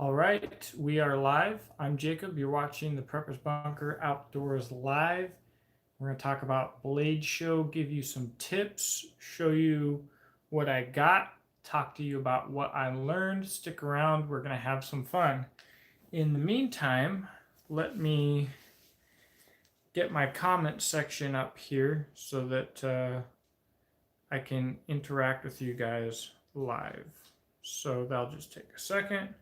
All right, we are live. I'm Jacob. You're watching the Preppers Bunker Outdoors Live. We're going to talk about Bladeshow, give you some tips, show you what I got, talk to you about what I learned. Stick around, we're going to have some fun. In the meantime, let me get my comment section up here so that I can interact with you guys live. So that'll just take a second.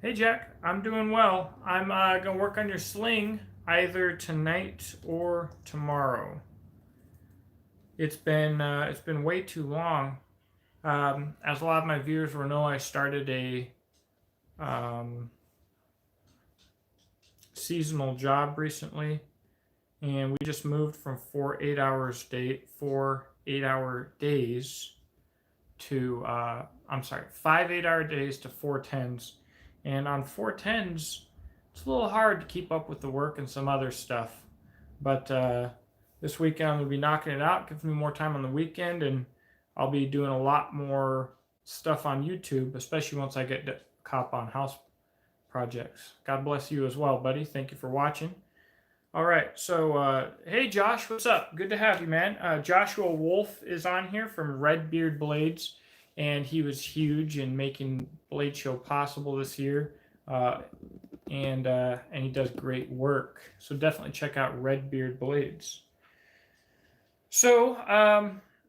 Hey Jack, I'm doing well. I'm gonna work on your sling either tonight or tomorrow. It's been way too long. As a lot of my viewers will know, I started a seasonal job recently, and we just moved from 4 8-hour days to 5 8-hour days to 4 10s. And on 4 10s, it's a little hard to keep up with the work and some other stuff. But this weekend we'll be knocking it out, giving me more time on the weekend, and I'll be doing a lot more stuff on YouTube, especially once I get to cop on house projects. God bless you as well, buddy. Thank you for watching. All right, so hey Josh, what's up? Good to have you, man. Joshua Wolf is on here from Redbeard Blades, and he was huge in making Bladeshow possible this year, and he does great work. So definitely check out Redbeard Blades. So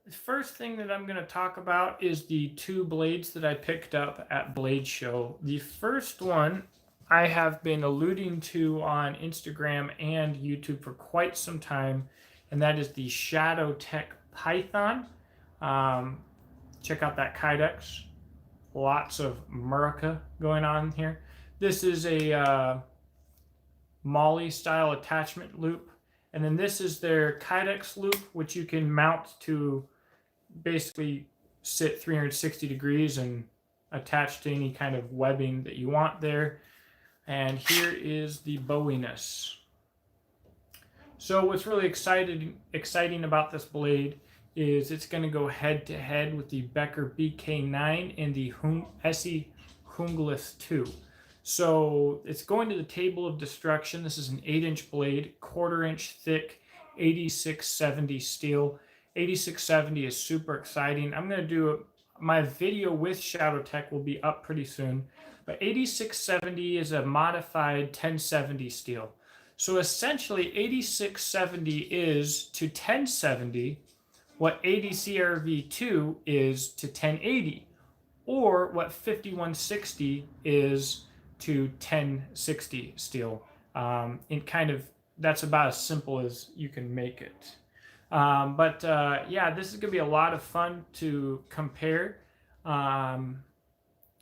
the first thing that I'm going to talk about is the two blades that I picked up at Bladeshow. The first one I have been alluding to on Instagram and YouTube for quite some time, and that is the Shadow Tech Python. Check out that Kydex. Lots of Murica going on here. This is a Molly style attachment loop, and then this is their Kydex loop, which you can mount to basically sit 360 degrees and attach to any kind of webbing that you want there. And here is the bowiness. So what's really exciting about this blade is it's going to go head to head with the Becker BK9 and the Essie Hunglis 2. So it's going to the table of destruction. This is an 8-inch blade, 1/4-inch thick, 8670 steel. 8670 is super exciting. I'm going to do my video with Shadow Tech will be up pretty soon. But 8670 is a modified 1070 steel. So essentially 8670 is to 1070 what ADCRV2 is to 1080, or what 5160 is to 1060 steel. That's about as simple as you can make it. Yeah, this is going to be a lot of fun to compare.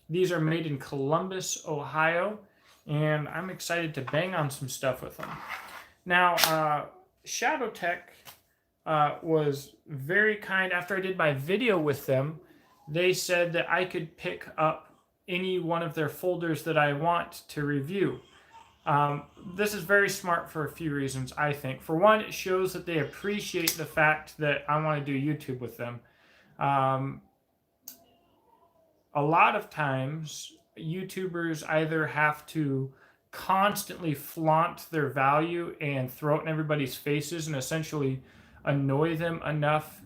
These are made in Columbus, Ohio, and I'm excited to bang on some stuff with them. Now, Shadow Tech was very kind. After I did my video with them, they said that I could pick up any one of their folders that I want to review. This is very smart for a few reasons, I think. For one, it shows that they appreciate the fact that I want to do YouTube with them. A lot of times, YouTubers either have to constantly flaunt their value and throw it in everybody's faces and essentially annoy them enough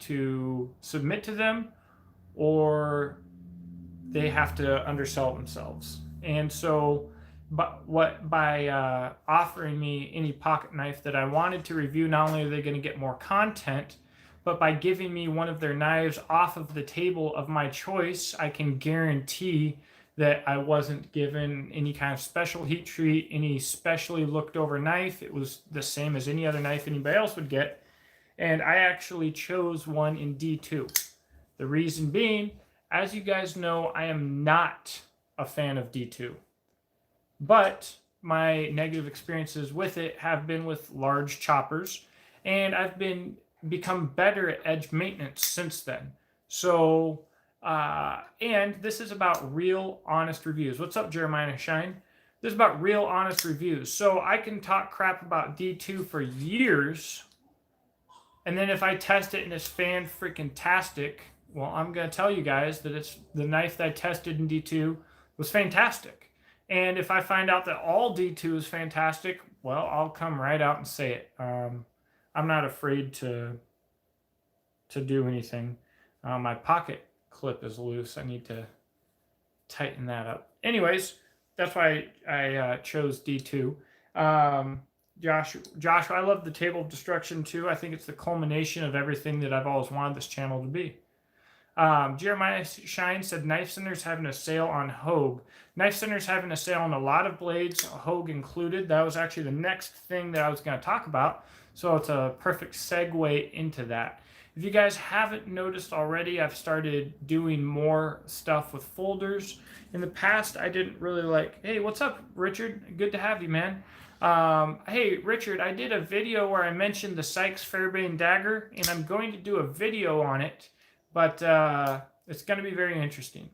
to submit to them, or they have to undersell themselves. And so, by offering me any pocket knife that I wanted to review, not only are they going to get more content, but by giving me one of their knives off of the table of my choice, I can guarantee that I wasn't given any kind of special heat treat, any specially looked over knife. It was the same as any other knife anybody else would get. And I actually chose one in D2. The reason being, as you guys know, I am not a fan of D2. But my negative experiences with it have been with large choppers, and I've become better at edge maintenance since then. So, and this is about real, honest reviews. What's up, Jeremiah Shine? This is about real, honest reviews. So I can talk crap about D2 for years, and then if I test it and it's fan-freaking-tastic, Well, I'm going to tell you guys that it's the knife that I tested in D2 was fantastic. And if I find out that all D2 is fantastic, well, I'll come right out and say it. I'm not afraid to do anything. My pocket clip is loose. I need to tighten that up. Anyways, that's why I chose D2. Joshua, I love the Table of Destruction too. I think it's the culmination of everything that I've always wanted this channel to be. Jeremiah Shine said Knife Center's having a sale on Hogue. Knife Center's having a sale on a lot of blades, Hogue included. That was actually the next thing that I was going to talk about. So it's a perfect segue into that. If you guys haven't noticed already, I've started doing more stuff with folders. In the past, I didn't really like, hey, what's up, Richard? Good to have you, man. Hey, Richard, I did a video where I mentioned the Sykes Fairbairn dagger, and I'm going to do a video on it, but it's going to be very interesting.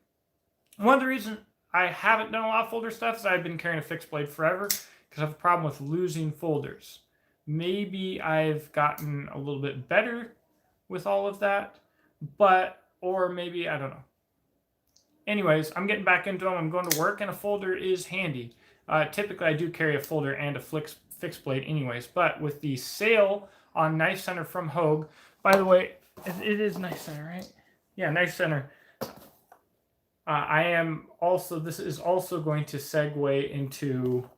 One of the reasons I haven't done a lot of folder stuff is I've been carrying a fixed blade forever because I have a problem with losing folders. Maybe I've gotten a little bit better with all of that, or maybe, I don't know. Anyways, I'm getting back into them. I'm going to work, and a folder is handy. Typically, I do carry a folder and a fixed blade anyways, but with the sale on Knife Center from Hogue, by the way, it is Knife Center, right? Yeah, Knife Center. This is also going to segue into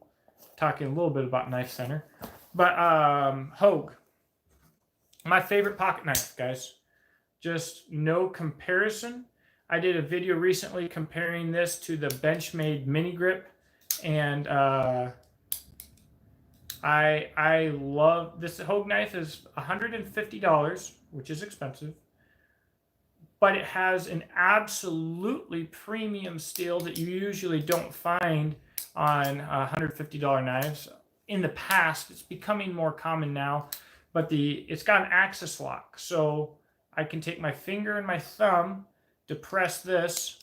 talking a little bit about Knife Center. But Hogue, my favorite pocket knife, guys. Just no comparison. I did a video recently comparing this to the Benchmade mini grip, and I love this. Hogue knife is $150, which is expensive, but it has an absolutely premium steel that you usually don't find on $150 knives. In the past, it's becoming more common now, but it's got an axis lock, so I can take my finger and my thumb, depress this,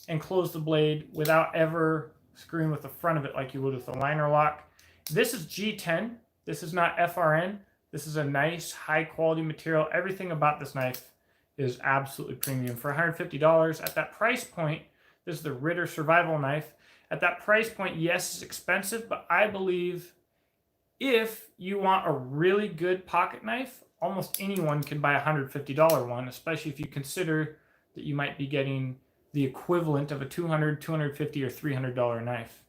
and close the blade without ever screwing with the front of it like you would with a liner lock. This is G10. This is not FRN. This is a nice, high-quality material. Everything about this knife is absolutely premium. For $150 at that price point, this is the Ritter Survival Knife. At that price point, yes, it's expensive, but I believe if you want a really good pocket knife, almost anyone can buy a $150 one, especially if you consider that you might be getting the equivalent of a $200, $250, or $300 knife.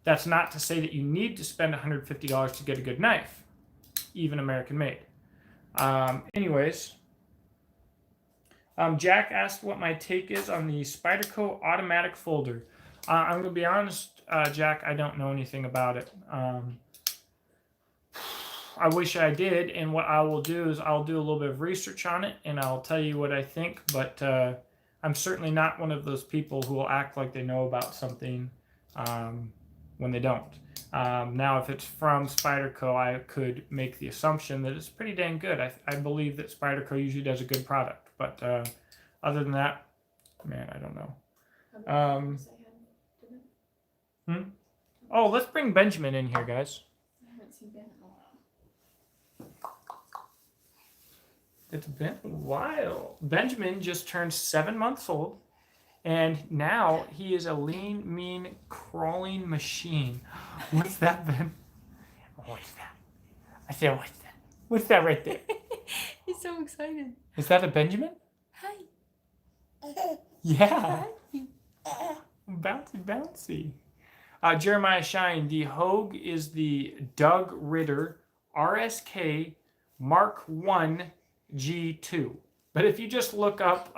That's not to say that you need to spend $150 to get a good knife, even American made. Anyways, Jack asked what my take is on the Spyderco automatic folder. I'm going to be honest, Jack, I don't know anything about it. I wish I did, and what I will do is I'll do a little bit of research on it, and I'll tell you what I think, but I'm certainly not one of those people who will act like they know about something when they don't. Now, if it's from Spyderco, I could make the assumption that it's pretty dang good. I believe that Spyderco usually does a good product, but other than that, man, I don't know. Oh, let's bring Benjamin in here, guys. I haven't seen Ben in a while. It's been a while. Benjamin just turned 7 months old, and now he is a lean, mean, crawling machine. What's that, Ben? What's that? I said, what's that? What's that right there? He's so excited. Is that a Benjamin? Hi. Yeah. Hi. Bouncy, bouncy. Jeremiah Shine, the Hogue is the Doug Ritter RSK Mark I G2. But if you just look up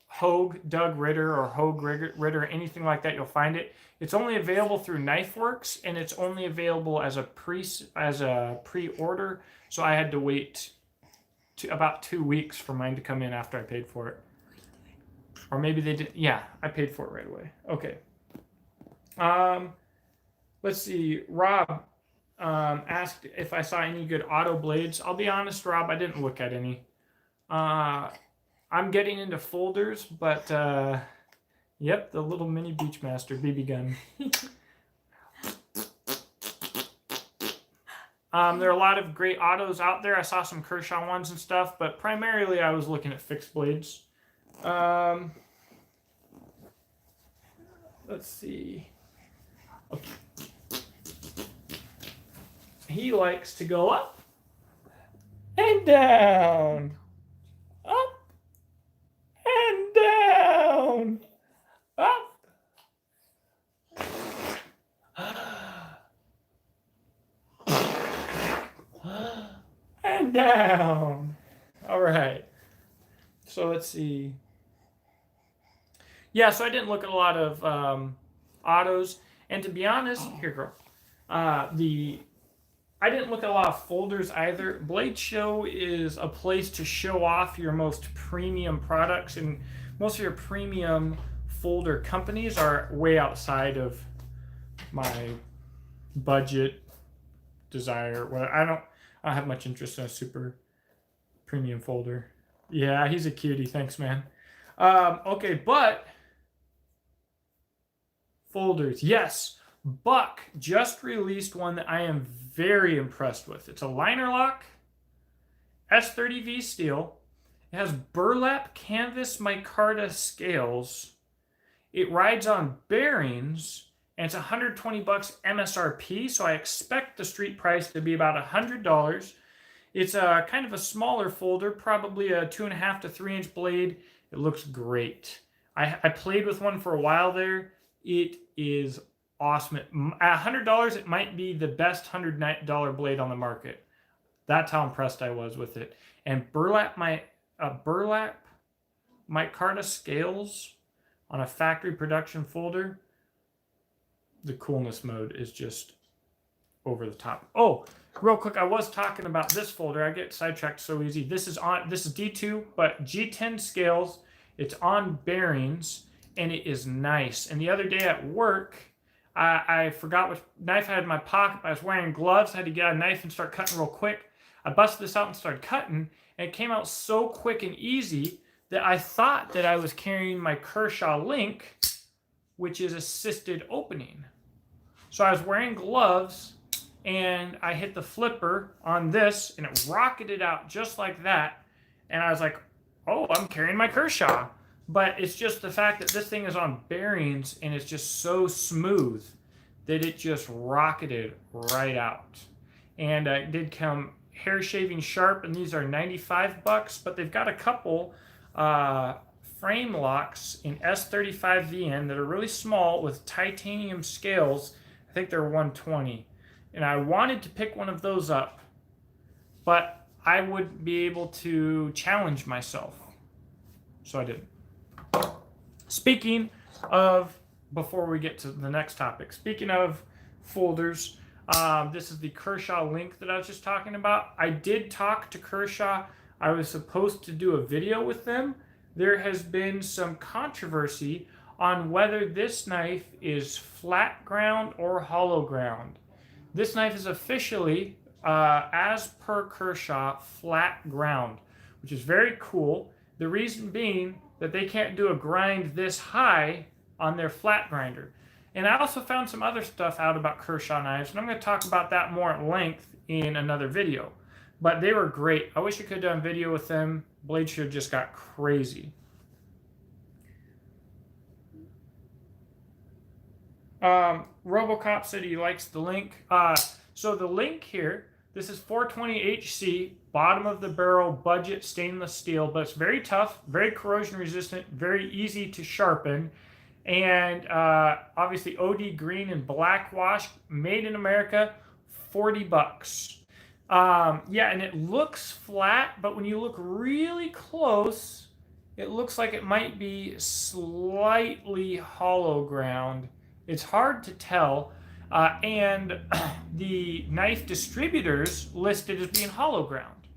Hogue Doug Ritter or Hogue Ritter, anything like that, you'll find it. It's only available through KnifeWorks, and it's only available as a pre-order. So I had to wait about 2 weeks for mine to come in after I paid for it. Or maybe they did. Yeah, I paid for it right away. Okay. Let's see. Rob asked if I saw any good auto blades. I'll be honest, Rob, I didn't look at any. I'm getting into folders, but yep, the little mini Beachmaster BB gun. There are a lot of great autos out there. I saw some Kershaw ones and stuff, but primarily I was looking at fixed blades. Let's see. Okay. He likes to go up and down. Up and down. Up. And down. All right. So let's see. Yeah, so I didn't look at a lot of autos, and to be honest, here, girl. I didn't look at a lot of folders either. Bladeshow is a place to show off your most premium products, and most of your premium folder companies are way outside of my budget desire. Well, I don't have much interest in a super premium folder. Yeah, he's a cutie. Thanks, man. Okay, but folders, yes. Buck just released one that I am very impressed with. It's a liner lock, S30V steel. It has burlap canvas micarta scales. It rides on bearings, and it's $120 MSRP, so I expect the street price to be about $100. It's a kind of a smaller folder, probably a 2.5 to 3 inch blade. It looks great. I played with one for a while there. It is awesome. At $100, it might be the best $100 blade on the market. That's how impressed I was with it. And burlap micarta scales on a factory production folder. The coolness mode is just over the top. Oh, real quick, I was talking about this folder. I get sidetracked so easy. This is D2, but G10 scales. It's on bearings, and it is nice. And the other day at work, I forgot which knife I had in my pocket. I was wearing gloves. I had to get a knife and start cutting real quick. I busted this out and started cutting, and it came out so quick and easy that I thought that I was carrying my Kershaw Link, which is assisted opening. So I was wearing gloves, and I hit the flipper on this, and it rocketed out just like that. And I was like, oh, I'm carrying my Kershaw. But it's just the fact that this thing is on bearings, and it's just so smooth that it just rocketed right out. And it did come hair shaving sharp, and these are $95, but they've got a couple frame locks in S35VN that are really small with titanium scales. I think they're 120. And I wanted to pick one of those up, but I would be able to challenge myself. So I didn't. Speaking of, before we get to the next topic, speaking of folders, this is the Kershaw Link that I was just talking about. I did talk to Kershaw. I was supposed to do a video with them. There has been some controversy on whether this knife is flat ground or hollow ground. This knife is officially, as per Kershaw, flat ground, which is very cool. The reason being that they can't do a grind this high on their flat grinder. And I also found some other stuff out about Kershaw knives, and I'm going to talk about that more at length in another video. But they were great. I wish I could have done a video with them. Bladeshow just got crazy. Robocop said he likes the Link. So the Link here, this is 420HC, bottom of the barrel, budget stainless steel, but it's very tough, very corrosion resistant, very easy to sharpen, and obviously OD green and black wash, made in America, $40. Yeah, and it looks flat, but when you look really close, it looks like it might be slightly hollow ground. It's hard to tell. And the knife distributors listed as being hollow ground.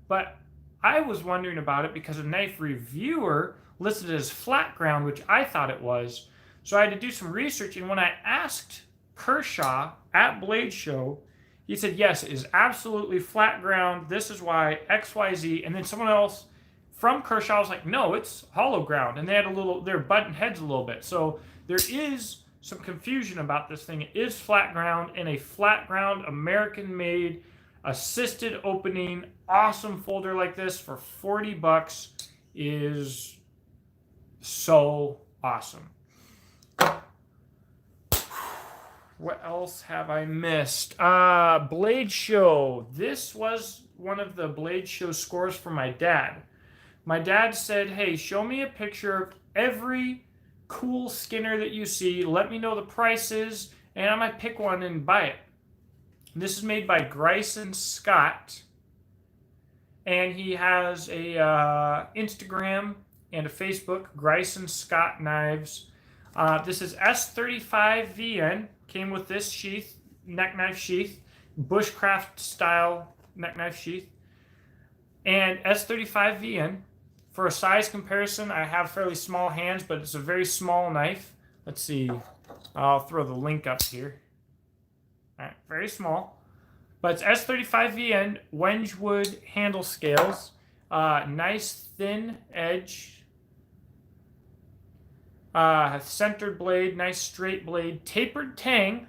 But I was wondering about it because a knife reviewer listed it as flat ground, which I thought it was. So I had to do some research, and when I asked Kershaw at Bladeshow, he said, yes, it is absolutely flat ground. This is why, XYZ. And then someone else from Kershaw was like, no, it's hollow ground. And they had they're butting heads a little bit. So there is some confusion about this thing. It is flat ground, and a flat ground American-made assisted opening, awesome folder like this for $40 is so awesome. What else have I missed? Bladeshow. This was one of the Bladeshow scores for my dad. My dad said, hey, show me a picture of every cool Skinner that you see. Let me know the prices, and I might pick one and buy it. This is made by Bryson Scott, and he has a Instagram and a Facebook, Bryson Scott Knives. This is S35VN. Came with this sheath, neck knife sheath, bushcraft style neck knife sheath, and S35VN. For a size comparison, I have fairly small hands, but it's a very small knife. Let's see. I'll throw the link up here. All right, very small. But it's S35VN, Wedgwood handle scales. Nice thin edge. Centered blade, nice straight blade, tapered tang.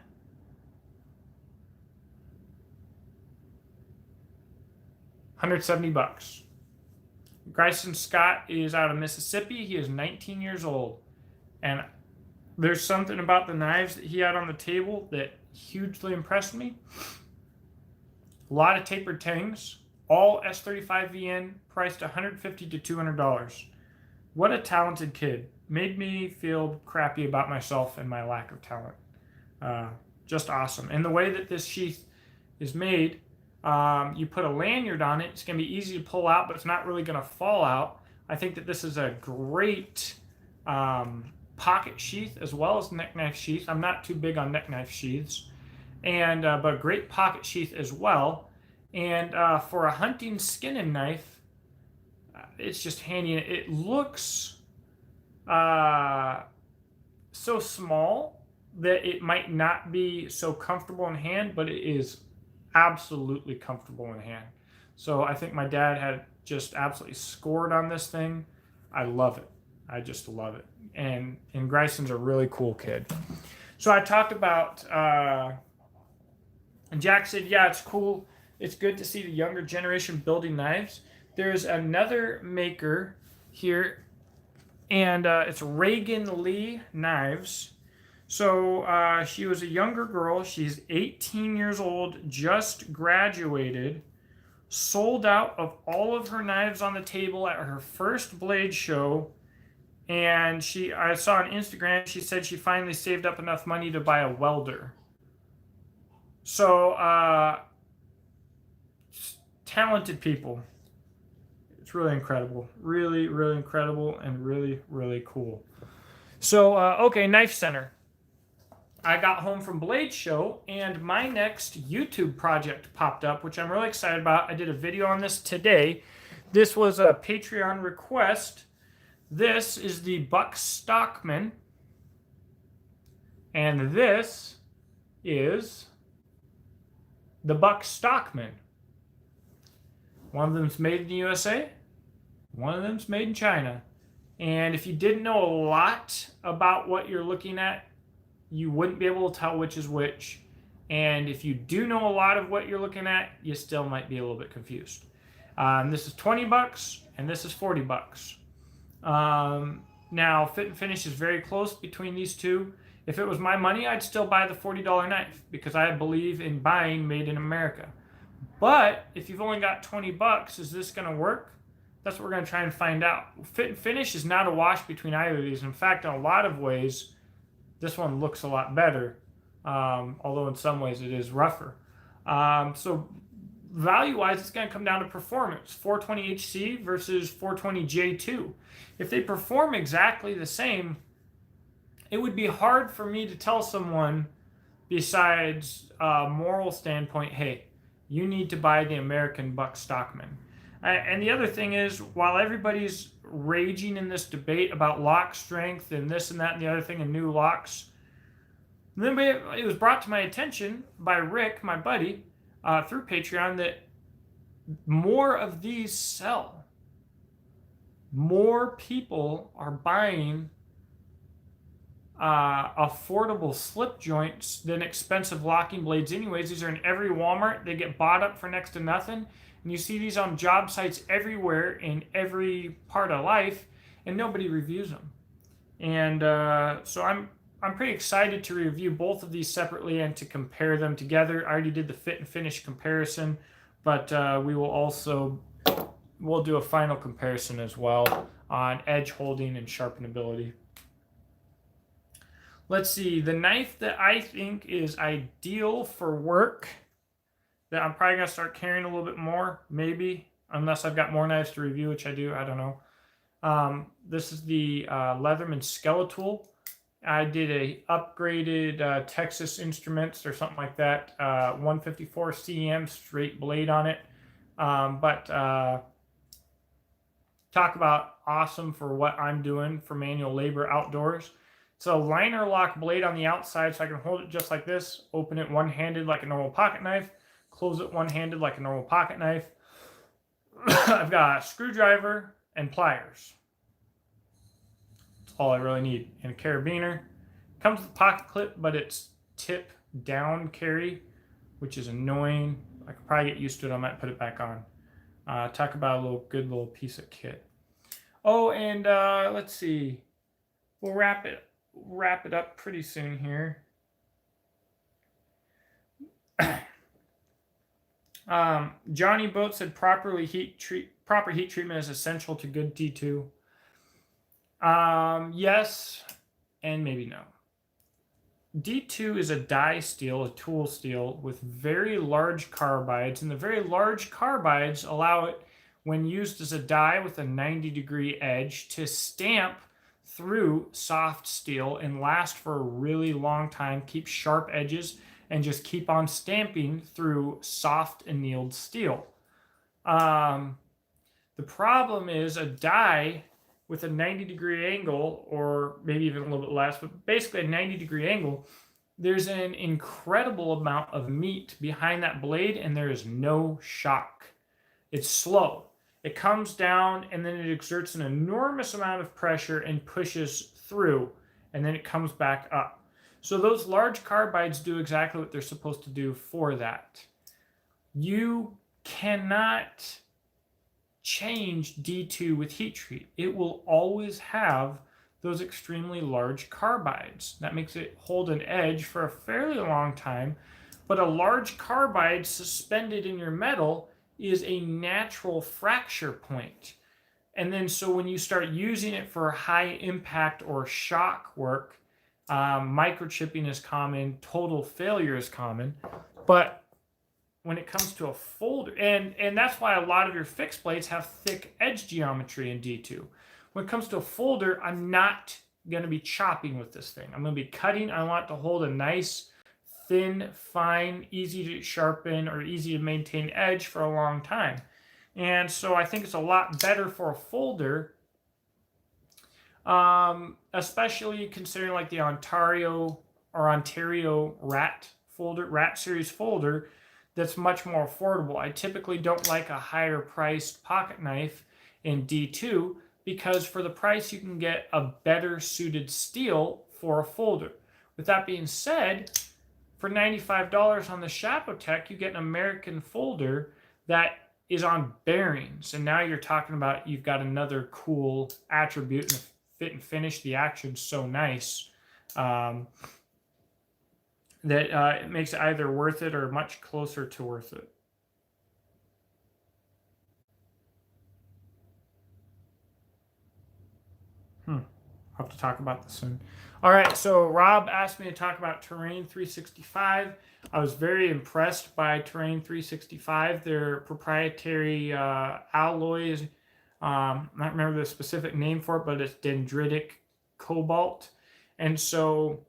$170. Bryson Scott is out of Mississippi. He is 19 years old. And there's something about the knives that he had on the table that hugely impressed me. A lot of tapered tangs, all S35VN, priced $150 to $200. What a talented kid. Made me feel crappy about myself and my lack of talent. Just awesome. And the way that this sheath is made, you put a lanyard on it. It's going to be easy to pull out, but it's not really going to fall out. I think that this is a great pocket sheath as well as neck knife sheath. I'm not too big on neck knife sheaths, and but a great pocket sheath as well. And for a hunting skinning knife, it's just handy. It looks so small that it might not be so comfortable in hand, but it is absolutely comfortable in hand. So I think my dad had just absolutely scored on this thing. I love it. I just love it. And Bryson's a really cool kid. So I talked about, and Jack said, yeah, it's cool. It's good to see the younger generation building knives. There's another maker here, and it's Reagan Lee Knives. So she was a younger girl. She's 18 years old, just graduated, sold out of all of her knives on the table at her first blade show. And I saw on Instagram, she said she finally saved up enough money to buy a welder. So talented people. It's really incredible. Really, really incredible and really, really cool. So, okay, Knife Center. I got home from Bladeshow, and my next YouTube project popped up, which I'm really excited about. I did a video on this today. This was a Patreon request. This is the Buck Stockman, and this is the Buck Stockman. One of them's made in the USA. One of them's made in China. And if you didn't know a lot about what you're looking at, you wouldn't be able to tell which is which. And if you do know a lot of what you're looking at, you still might be a little bit confused. This is $20 and this is $40. Now, fit and finish is very close between these two. If it was my money, I'd still buy the $40 knife because I believe in buying made in America. But if you've only got $20, is this going to work? That's what we're going to try and find out. Fit and finish is not a wash between either of these. In fact, in a lot of ways, this one looks a lot better, although in some ways it is rougher. So value-wise, it's going to come down to performance. 420HC versus 420J2. If they perform exactly the same, it would be hard for me to tell someone, besides a moral standpoint, hey, you need to buy the American Buck Stockman. And the other thing is, while everybody's raging in this debate about lock strength and this and that and the other thing and new locks, then it was brought to my attention by Rick, my buddy, through Patreon, that more of these sell. More people are buying affordable slip joints than expensive locking blades anyways. These are in every Walmart. They get bought up for next to nothing. And you see these on job sites everywhere in every part of life, and nobody reviews them. And so I'm pretty excited to review both of these separately and to compare them together. I already did the fit and finish comparison, but we'll do a final comparison as well on edge holding and sharpenability. Let's see, the knife that I think is ideal for work, that I'm probably going to start carrying a little bit more, maybe, unless I've got more knives to review, which I do, I don't know. This is the Leatherman Skeletool. I did a upgraded Texas Instruments or something like that, 154 CM straight blade on it. Talk about awesome for what I'm doing for manual labor outdoors. It's a liner lock blade on the outside, so I can hold it just like this, open it one-handed like a normal pocket knife, close it one-handed like a normal pocket knife. I've got a screwdriver and pliers. That's all I really need. And a carabiner. Comes with a pocket clip, but it's tip down carry, which is annoying. I could probably get used to it. I might put it back on. Talk about a good little piece of kit. Oh, and let's see. We'll wrap it up pretty soon here. Johnny Boat said proper heat treatment is essential to good D2. Yes, and maybe no. D2 is a die steel, a tool steel with very large carbides, and the very large carbides allow it, when used as a die with a 90-degree edge, to stamp through soft steel and last for a really long time, keep sharp edges, and just keep on stamping through soft annealed steel. The problem is a die with a 90-degree angle, or maybe even a little bit less, but basically a 90-degree angle, there's an incredible amount of meat behind that blade, and there is no shock. It's slow. It comes down, and then it exerts an enormous amount of pressure and pushes through, and then it comes back up. So those large carbides do exactly what they're supposed to do for that. You cannot change D2 with heat treat. It will always have those extremely large carbides. That makes it hold an edge for a fairly long time, but a large carbide suspended in your metal is a natural fracture point. And then so when you start using it for high impact or shock work, microchipping is common, total failure is common, but when it comes to a folder, and that's why a lot of your fixed blades have thick edge geometry in D2. When it comes to a folder, I'm not going to be chopping with this thing. I'm going to be cutting. I want it to hold a nice, thin, fine, easy to sharpen or easy to maintain edge for a long time. And so I think it's a lot better for a folder, especially considering like the Ontario Rat series folder, that's much more affordable. I typically don't like a higher priced pocket knife in D2 because for the price you can get a better suited steel for a folder. With that being said, for $95 on the Chapotech, you get an American folder that is on bearings. And now you're talking about you've got another cool attribute, and the fit and finish, the action's so nice. That it makes it either worth it or much closer to worth it. I'll have to talk about this soon. All right, so Rob asked me to talk about Terrain 365. I was very impressed by Terrain 365. Their proprietary alloys, I don't remember the specific name for it, but it's dendritic cobalt. And so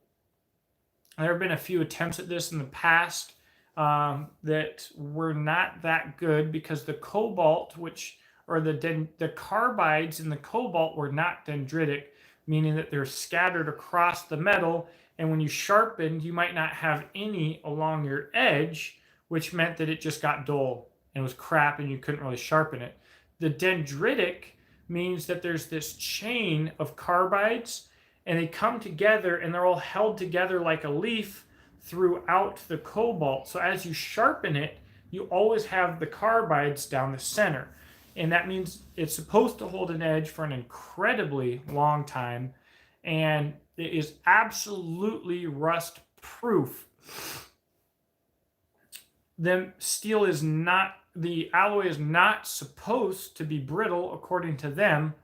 there have been a few attempts at this in the past that were not that good because the cobalt, the carbides in the cobalt were not dendritic, meaning that they're scattered across the metal, and when you sharpened, you might not have any along your edge, which meant that it just got dull and was crap and you couldn't really sharpen it. The dendritic means that there's this chain of carbides, and they come together and they're all held together like a leaf throughout the cobalt. So as you sharpen it, you always have the carbides down the center. And that means it's supposed to hold an edge for an incredibly long time. And it is absolutely rust proof. The alloy is not supposed to be brittle according to them,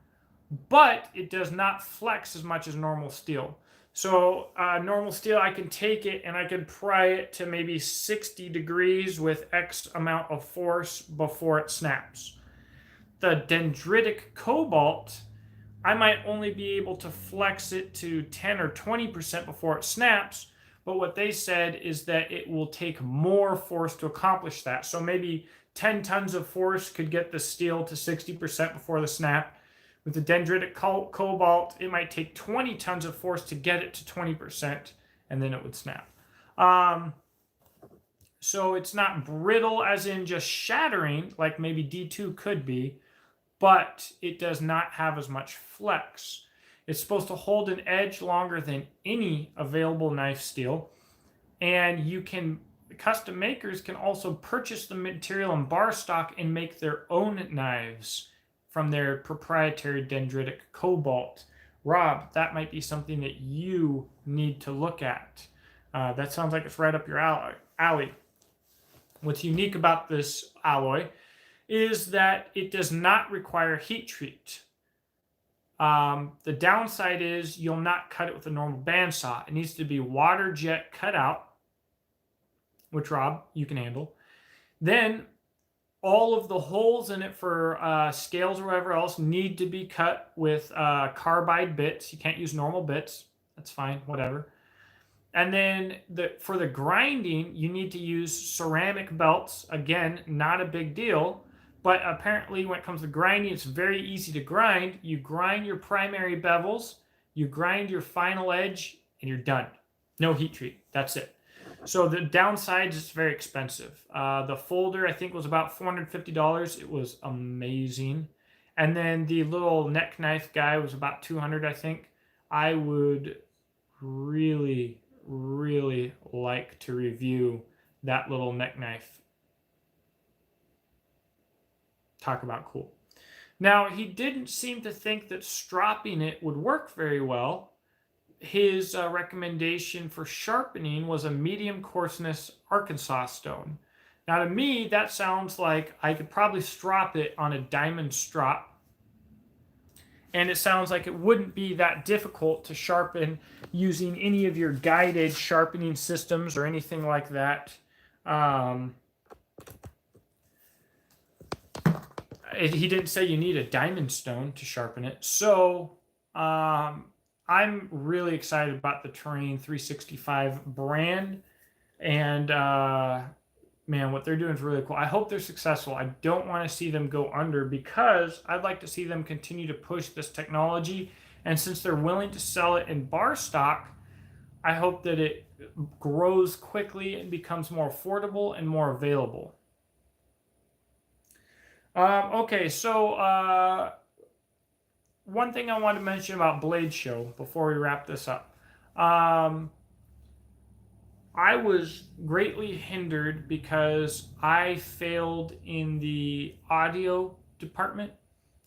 but it does not flex as much as normal steel. So normal steel, I can take it and I can pry it to maybe 60 degrees with X amount of force before it snaps. The dendritic cobalt, I might only be able to flex it to 10 or 20% before it snaps, but what they said is that it will take more force to accomplish that. So maybe 10 tons of force could get the steel to 60% before the snap. With the dendritic cobalt, it might take 20 tons of force to get it to 20%, and then it would snap. So it's not brittle as in just shattering, like maybe D2 could be, but it does not have as much flex. It's supposed to hold an edge longer than any available knife steel, and custom makers can also purchase the material in bar stock and make their own knives from their proprietary dendritic cobalt. Rob, that might be something that you need to look at. That sounds like it's right up your alley. What's unique about this alloy is that it does not require heat treat. The downside is you'll not cut it with a normal bandsaw. It needs to be water jet cut out, which, Rob, you can handle. Then all of the holes in it for scales or whatever else need to be cut with carbide bits. You can't use normal bits. That's fine, whatever. And then for the grinding, you need to use ceramic belts. Again, not a big deal. But apparently when it comes to grinding, it's very easy to grind. You grind your primary bevels, you grind your final edge, and you're done. No heat treat. That's it. So the downside is it's very expensive. The folder, I think, was about $450. It was amazing. And then the little neck knife guy was about $200, I think. I would really, really like to review that little neck knife. Talk about cool. Now, he didn't seem to think that stropping it would work very well. His recommendation for sharpening was a medium coarseness Arkansas stone. Now, to me, that sounds like I could probably strop it on a diamond strop. And it sounds like it wouldn't be that difficult to sharpen using any of your guided sharpening systems or anything like that. He didn't say you need a diamond stone to sharpen it. So I'm really excited about the Terrain 365 brand. And man, what they're doing is really cool. I hope they're successful. I don't want to see them go under because I'd like to see them continue to push this technology. And since they're willing to sell it in bar stock, I hope that it grows quickly and becomes more affordable and more available. Okay, so one thing I want to mention about Bladeshow before we wrap this up. I was greatly hindered because I failed in the audio department.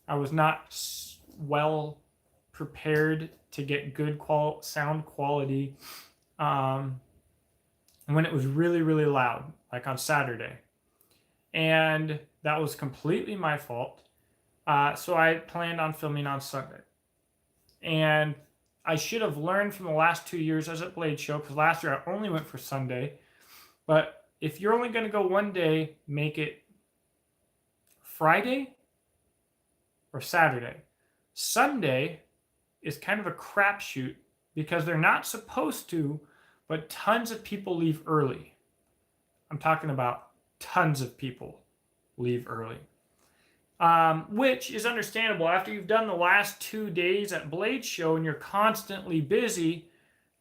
I was not well prepared to get good sound quality when it was really, really loud, like on Saturday. And that was completely my fault. So I planned on filming on Sunday. And I should have learned from the last 2 years as at Bladeshow, because last year I only went for Sunday. But if you're only going to go one day, make it Friday or Saturday. Sunday is kind of a crapshoot because they're not supposed to, but tons of people leave early. I'm talking about tons of people leave early. Which is understandable. After you've done the last 2 days at Bladeshow and you're constantly busy,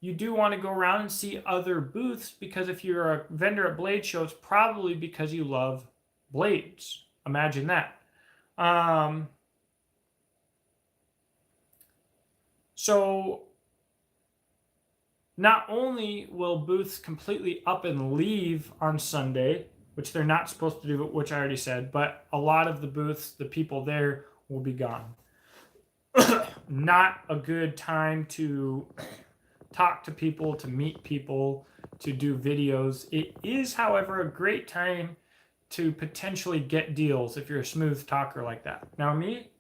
you do want to go around and see other booths, because if you're a vendor at Bladeshow, it's probably because you love blades. Imagine that. So not only will booths completely up and leave on Sunday, which they're not supposed to do, which I already said, but a lot of the booths, the people there will be gone. Not a good time to talk to people, to meet people, to do videos. It is, however, a great time to potentially get deals if you're a smooth talker like that. Now, me,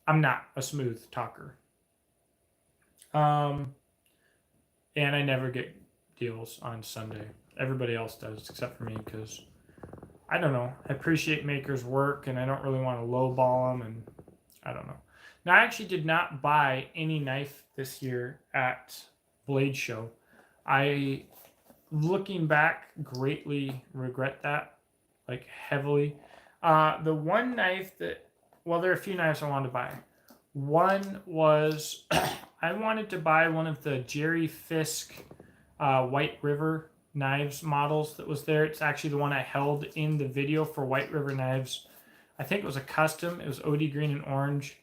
I'm not a smooth talker. And I never get deals on Sunday. Everybody else does, except for me, because I don't know. I appreciate makers' work, and I don't really want to lowball them, and I don't know. Now, I actually did not buy any knife this year at Bladeshow. I, looking back, greatly regret that, like heavily. The one knife that, well, there are a few knives I wanted to buy. One was, I wanted to buy one of the Jerry Fisk White River knives models that was there. It's actually the one I held in the video for White River knives. I think it was a custom. It was OD green and orange.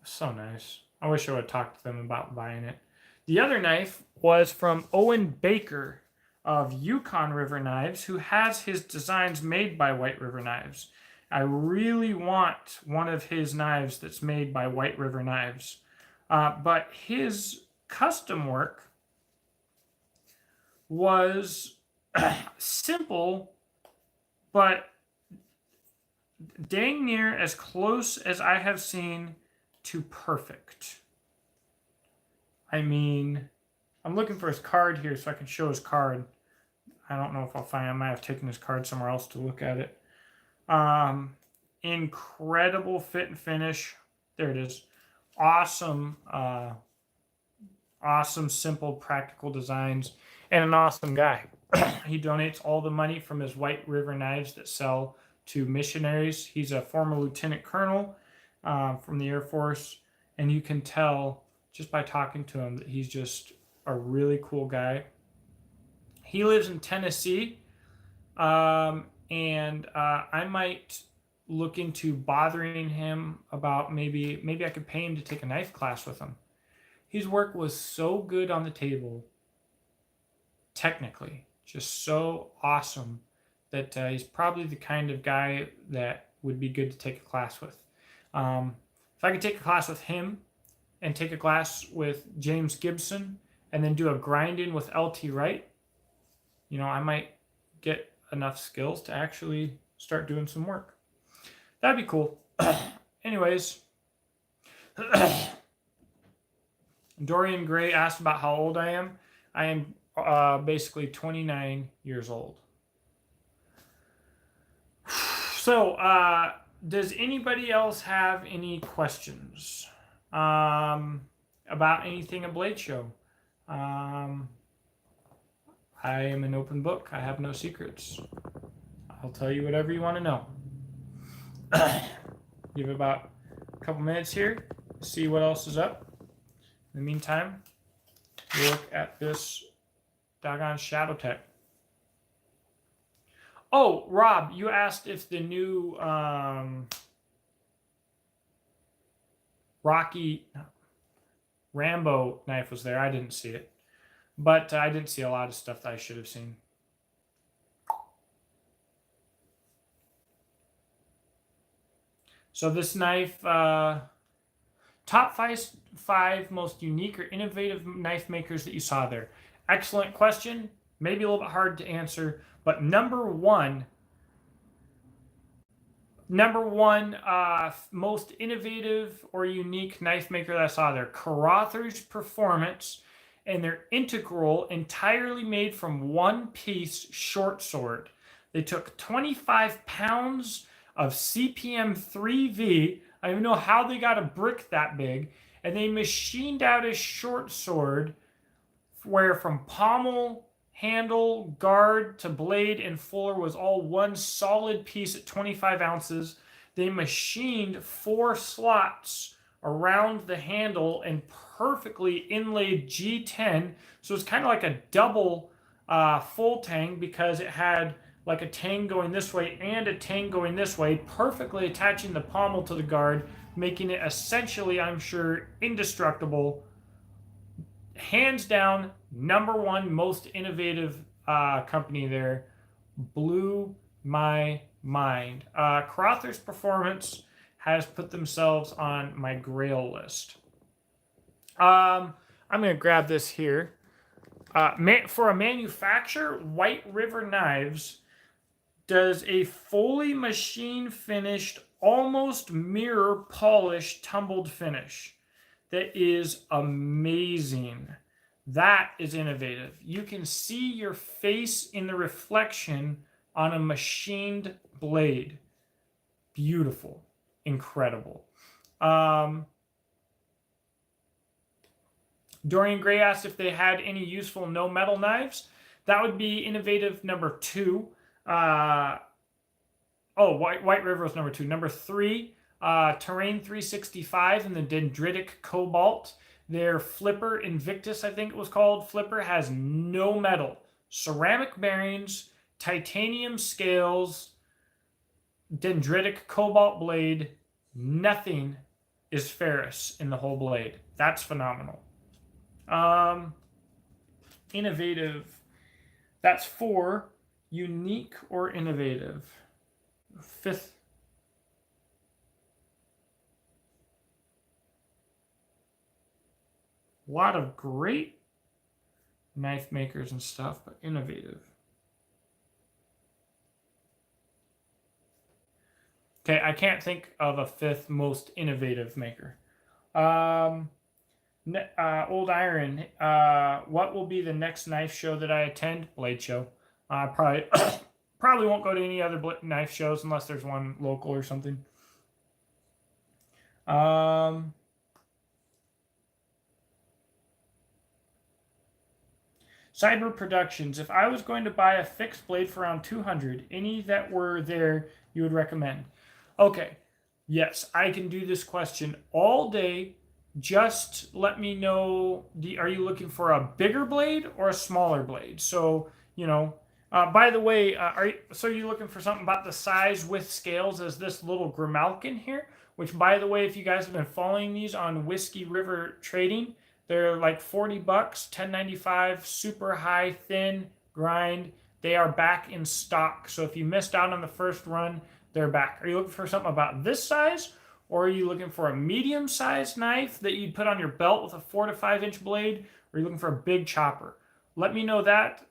So nice. I wish I would have talked to them about buying it. The other knife was from Owen Baker of Yukon River Knives, who has his designs made by White River Knives. I really want one of his knives that's made by White River Knives. But his custom work was simple, but dang near as close as I have seen to perfect. I mean, I'm looking for his card here so I can show his card. I don't know if I'll find it. I might have taken his card somewhere else to look at it. Incredible fit and finish. There it is. Awesome, awesome, simple, practical designs, and an awesome guy. He donates all the money from his White River knives that sell to missionaries. He's a former lieutenant colonel from the Air Force, and you can tell just by talking to him that he's just a really cool guy. He lives in Tennessee, and I might look into bothering him about maybe I could pay him to take a knife class with him. His work was so good on the table, technically, just so awesome that he's probably the kind of guy that would be good to take a class with. If I could take a class with him and take a class with James Gibson and then do a grind-in with LT Wright, you know, I might get enough skills to actually start doing some work. That'd be cool. Anyways, Dorian Gray asked about how old I am. I am basically 29 years old. So, does anybody else have any questions about anything at Bladeshow? I am an open book. I have no secrets. I'll tell you whatever you want to know. Give it about a couple minutes here, see what else is up. In the meantime, we'll look at this doggone Shadow Tech. Oh, Rob, you asked if the new Rocky Rambo knife was there. I didn't see it. But I didn't see a lot of stuff that I should have seen. So this knife, top five most unique or innovative knife makers that you saw there. Excellent question. Maybe a little bit hard to answer, but number one most innovative or unique knife maker that I saw there, Carruthers Performance, and their integral, entirely made from one piece short sword. They took 25 pounds of CPM 3V. I don't even know how they got a brick that big, and they machined out a short sword where from pommel, handle, guard to blade and fuller was all one solid piece at 25 ounces. They machined 4 slots around the handle and perfectly inlaid G10. So it's kind of like a double full tang, because it had like a tang going this way and a tang going this way, perfectly attaching the pommel to the guard, making it essentially, I'm sure, indestructible. hands down, #1 most innovative company there. Blew my mind. Crother's Performance has put themselves on my grail list. I'm going to grab this here. For a manufacturer, White River Knives does a fully machine finished, almost mirror polished tumbled finish that is amazing. That is innovative. You can see your face in the reflection on a machined blade. Beautiful. Incredible. Dorian Gray asked if they had any useful no metal knives. That would be innovative #2. White River was #2. #3, Terrain 365 and the Dendritic Cobalt. Their Flipper, Invictus, I think it was called. Flipper has no metal. Ceramic bearings, titanium scales, Dendritic Cobalt blade. Nothing is ferrous in the whole blade. That's phenomenal. Innovative. That's 4. Unique or innovative. 5th. A lot of great knife makers and stuff, but innovative. Okay, I can't think of a 5th most innovative maker. Old Iron, what will be the next knife show that I attend? Bladeshow. Probably probably won't go to any other knife shows unless there's one local or something. Cyber Productions. If I was going to buy a fixed blade for around 200, any that were there you would recommend? Okay. Yes, I can do this question all day. Just let me know, are you looking for a bigger blade or a smaller blade? So, by the way, are you looking for something about the size with scales as this little Grimalkin here? Which, by the way, if you guys have been following these on Whiskey River Trading, they're like $40, $10.95, super high, thin grind. They are back in stock. So if you missed out on the first run, they're back. Are you looking for something about this size? Or are you looking for a medium-sized knife that you'd put on your belt with a 4 to 5 inch blade? Or are you looking for a big chopper? Let me know that,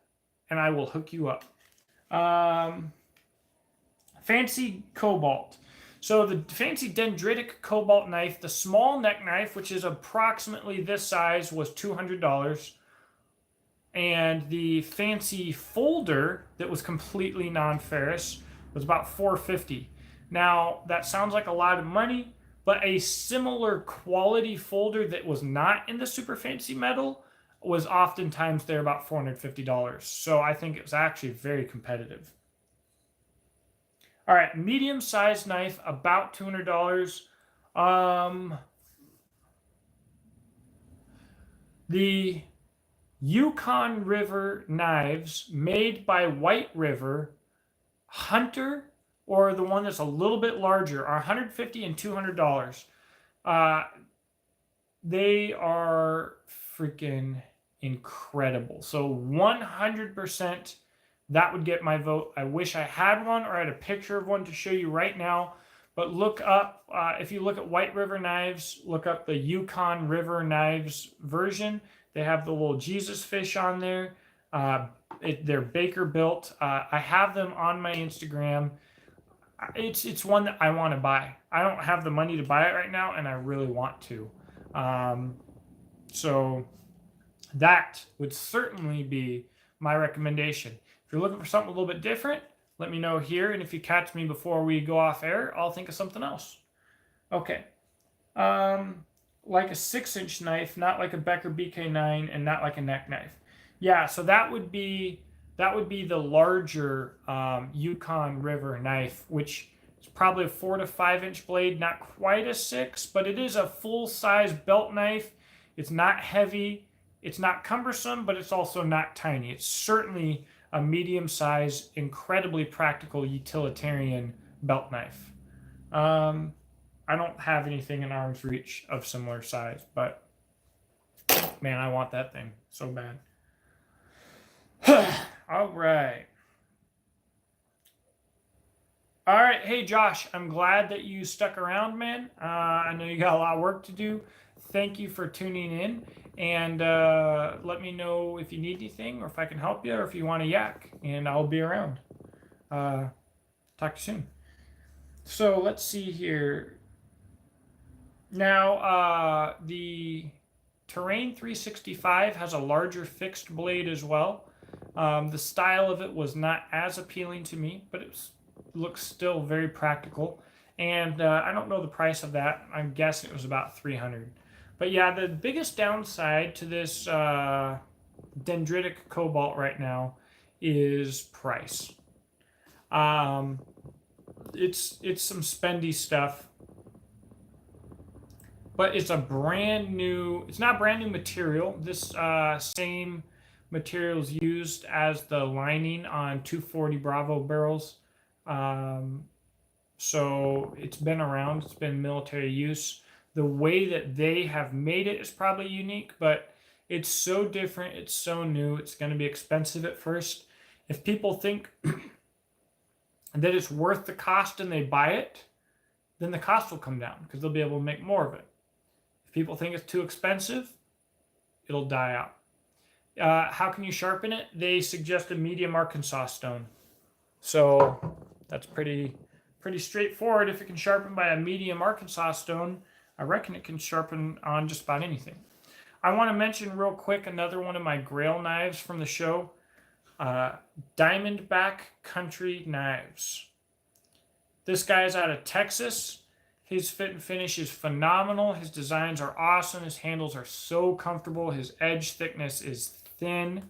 and I will hook you up. Fancy Cobalt. So the fancy Dendritic Cobalt knife, the small neck knife, which is approximately this size, was $200. And the fancy folder that was completely non-ferrous was about $450. Now, that sounds like a lot of money, but a similar quality folder that was not in the super fancy metal was oftentimes there about $450. So I think it was actually very competitive. All right, medium-sized knife, about $200. The Yukon River knives made by White River, Hunter, or the one that's a little bit larger, are $150 and $200. They are freaking incredible. So 100%, that would get my vote. I wish I had one or I had a picture of one to show you right now. But look up, if you look at White River Knives, look up the Yukon River Knives version. They have the little Jesus fish on there. They're Baker built. I have them on my Instagram. It's one that I want to buy. I don't have the money to buy it right now, and I really want to. So that would certainly be my recommendation. If you're looking for something a little bit different, let me know here. And if you catch me before we go off air, I'll think of something else. Okay. Like a 6-inch knife, not like a Becker BK9, and not like a neck knife. Yeah, so that would be the larger Yukon River knife, which is probably a 4 to 5 inch blade, not quite a 6, but it is a full-size belt knife. It's not heavy, it's not cumbersome, but it's also not tiny. It's certainly a medium-sized, incredibly practical utilitarian belt knife. I don't have anything in arm's reach of similar size, but Man, I want that thing so bad. All right. All right. Hey, Josh, I'm glad that you stuck around, man. I know you got a lot of work to do. Thank you for tuning in. And let me know if you need anything or if I can help you or if you want to yak. And I'll be around. Talk to you soon. So let's see here. Now, the Terrain 365 has a larger fixed blade as well. The style of it was not as appealing to me, but it looks still very practical. And I don't know the price of that. I'm guessing it was about $300. But yeah, the biggest downside to this dendritic cobalt right now is price. It's some spendy stuff, but it's a brand new. It's not brand new material. This same material is used as the lining on 240 Bravo barrels. So it's been around. It's been military use. The way that they have made it is probably unique, but it's so different. It's so new. It's going to be expensive at first. If people think that it's worth the cost and they buy it, then the cost will come down because they'll be able to make more of it. If people think it's too expensive, it'll die out. How can you sharpen it? They suggest a medium Arkansas stone. So that's pretty straightforward. If it can sharpen by a medium Arkansas stone, I reckon it can sharpen on just about anything. I want to mention real quick another one of my Grail knives from the show. Diamondback Country Knives. This guy's out of Texas. His fit and finish is phenomenal. His designs are awesome. His handles are so comfortable. His edge thickness is thin.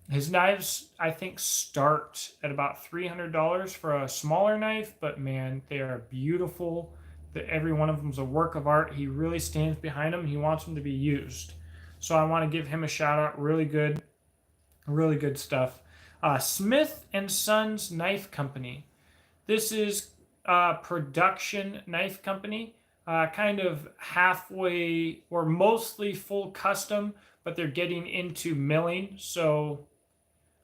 His knives, I think, start at about $300 for a smaller knife, but man, they are beautiful. Every one of them is a work of art. He really stands behind them. He wants them to be used. So I want to give him a shout out. Really good stuff. Smith and Sons Knife Company. This is a production knife company, kind of halfway or mostly full custom, but they're getting into milling. So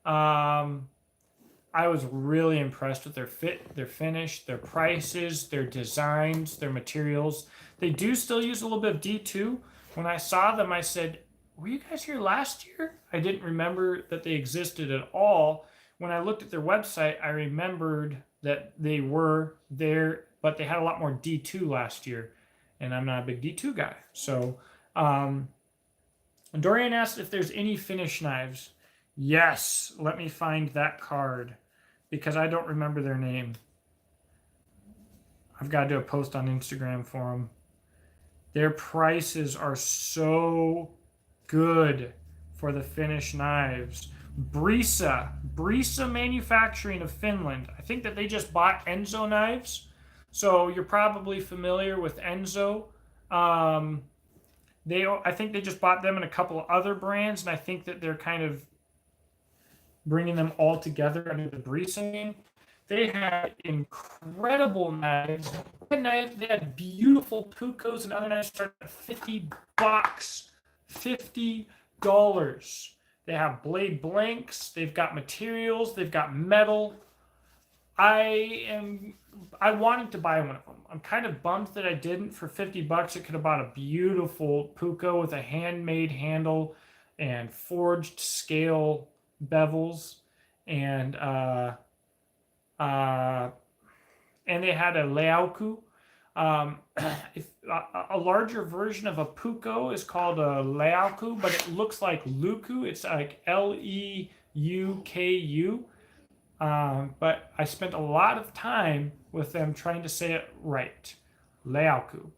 I was really impressed with their fit, their finish, their prices, their designs, their materials. They do still use a little bit of D2. When I saw them, I said, were you guys here last year? I didn't remember that they existed at all. When I looked at their website, I remembered that they were there, but they had a lot more D2 last year, and I'm not a big D2 guy. So Dorian asked if there's any finish knives. Yes, let me find that card because I don't remember their name. I've got to do a post on Instagram for them. Their prices are so good for the Finnish knives. Brisa Manufacturing of Finland. I think that they just bought Enzo knives. So you're probably familiar with Enzo. I think they just bought them and a couple of other brands, and I think that they're kind of bringing them all together under the Brisa name. They had incredible knives. They had beautiful Pucos and other knives starting at $50. $50. They have blade blanks. They've got materials. They've got metal. I wanted to buy one of them. I'm kind of bummed that I didn't. For $50, I could have bought a beautiful Puco with a handmade handle and forged scale bevels, and they had a leauku. A larger version of a Puco is called a leauku, but it looks like luku. It's like Leuku. But I spent a lot of time with them trying to say it right. Leauku.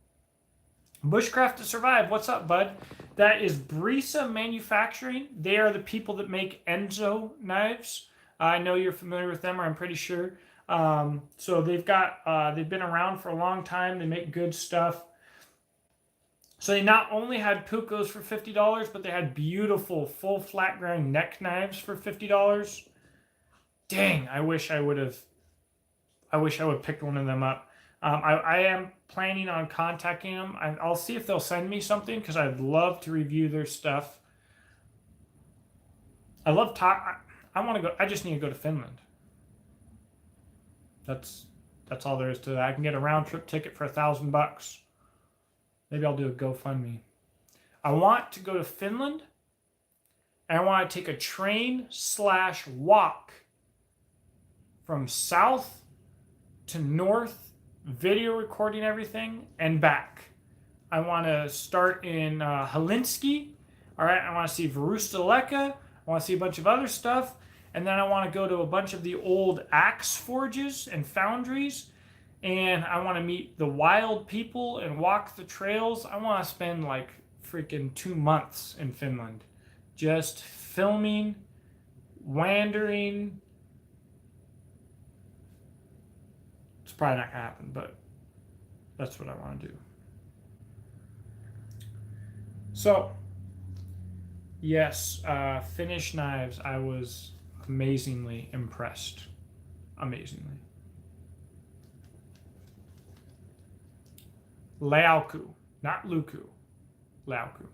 Bushcraft to Survive. What's up, bud? That is Brisa Manufacturing. They are the people that make Enzo knives. I know you're familiar with them, or I'm pretty sure. So they've been around for a long time. They make good stuff. So they not only had Pucos for $50, but they had beautiful full flat grind neck knives for $50. Dang, I wish I would have picked one of them up. I am planning on contacting them. I'll see if they'll send me something because I'd love to review their stuff. I love talk. I want to go. I just need to go to Finland. That's all there is to that. I can get a round trip ticket for $1,000. Maybe I'll do a GoFundMe. I want to go to Finland, and I want to take a train/walk from south to north, video recording everything, and back. I want to start in Helsinki. All right, I want to see Varusteleka. I want to see a bunch of other stuff. And then I want to go to a bunch of the old axe forges and foundries. And I want to meet the wild people and walk the trails. I want to spend like freaking 2 months in Finland. Just filming, wandering. It's probably not going to happen, but that's what I want to do. So, yes, Finnish knives, I was amazingly impressed. Amazingly. Laoku, not Luku. Laoku.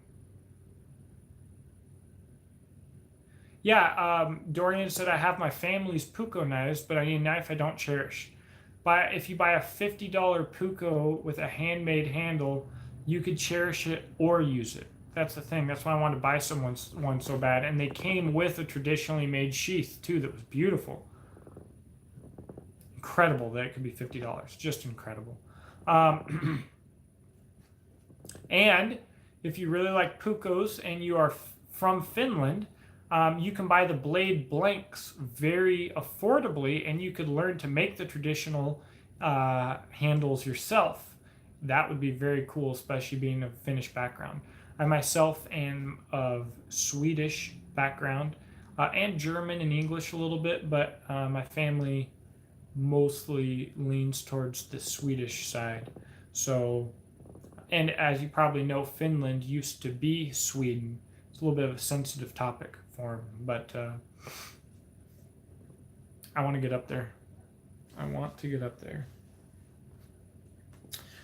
Yeah, Dorian said I have my family's Puko knives, but I need a knife I don't cherish. If you buy a $50 Puko with a handmade handle, you could cherish it or use it. That's the thing. That's why I wanted to buy one so bad. And they came with a traditionally made sheath, too, that was beautiful. Incredible that it could be $50. Just incredible. And if you really like Pukos and you are from Finland, you can buy the blade blanks very affordably, and you could learn to make the traditional handles yourself. That would be very cool, especially being of Finnish background. I myself am of Swedish background and German and English a little bit, but my family mostly leans towards the Swedish side. So, and as you probably know, Finland used to be Sweden. It's a little bit of a sensitive topic for him, but I want to get up there. I want to get up there.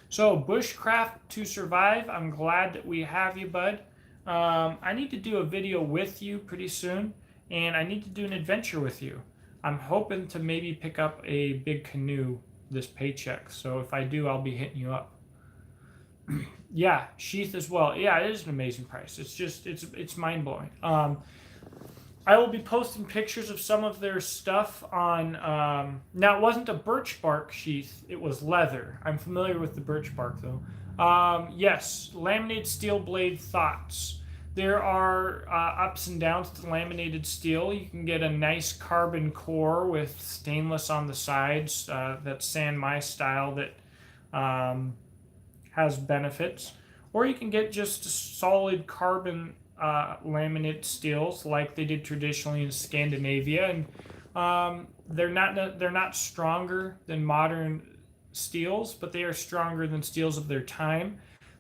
So, Bushcraft to Survive, I'm glad that we have you, bud. I need to do a video with you pretty soon, and I need to do an adventure with you. I'm hoping to maybe pick up a big canoe this paycheck, so if I do, I'll be hitting you up. Yeah, sheath as well. Yeah, it is an amazing price. It's just, it's mind-blowing. I will be posting pictures of some of their stuff on, now it wasn't a birch bark sheath, it was leather. I'm familiar with the birch bark though. Yes, laminated steel blade thoughts. There are ups and downs to laminated steel. You can get a nice carbon core with stainless on the sides, that's San Mai style that has benefits. Or you can get just solid carbon laminate steels like they did traditionally in Scandinavia, and they're not stronger than modern steels, but they are stronger than steels of their time.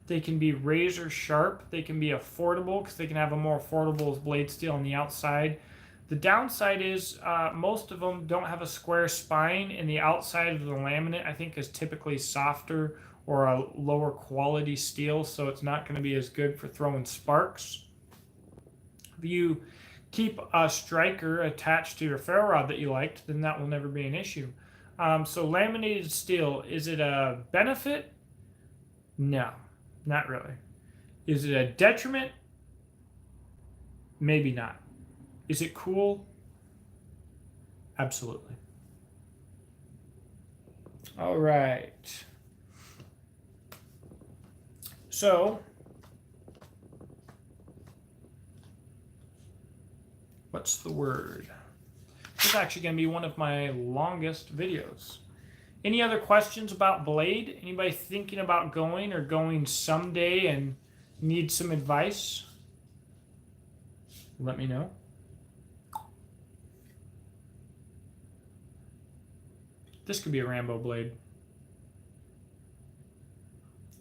They can be razor sharp. They can be affordable because they can have a more affordable blade steel on the outside. The downside is most of them don't have a square spine, and the outside of the laminate I think is typically softer or a lower quality steel, so it's not going to be as good for throwing sparks. If you keep a striker attached to your ferro rod that you liked, then that will never be an issue. So laminated steel, is it a benefit? No, not really. Is it a detriment? Maybe not. Is it cool? Absolutely. All right. So, what's the word? This is actually going to be one of my longest videos. Any other questions about Blade? Anybody thinking about going or going someday and need some advice? Let me know. This could be a Rambo blade.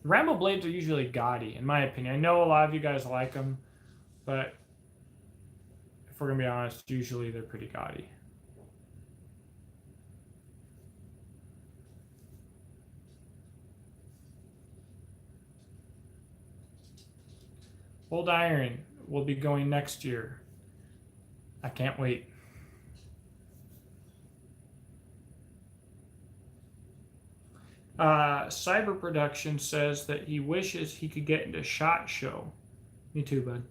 Rambo blades are usually gaudy, in my opinion. I know a lot of you guys like them, but if we're going to be honest, usually they're pretty gaudy. Old Iron will be going next year. I can't wait. Cyber Production says that he wishes he could get into SHOT Show. Me too, bud.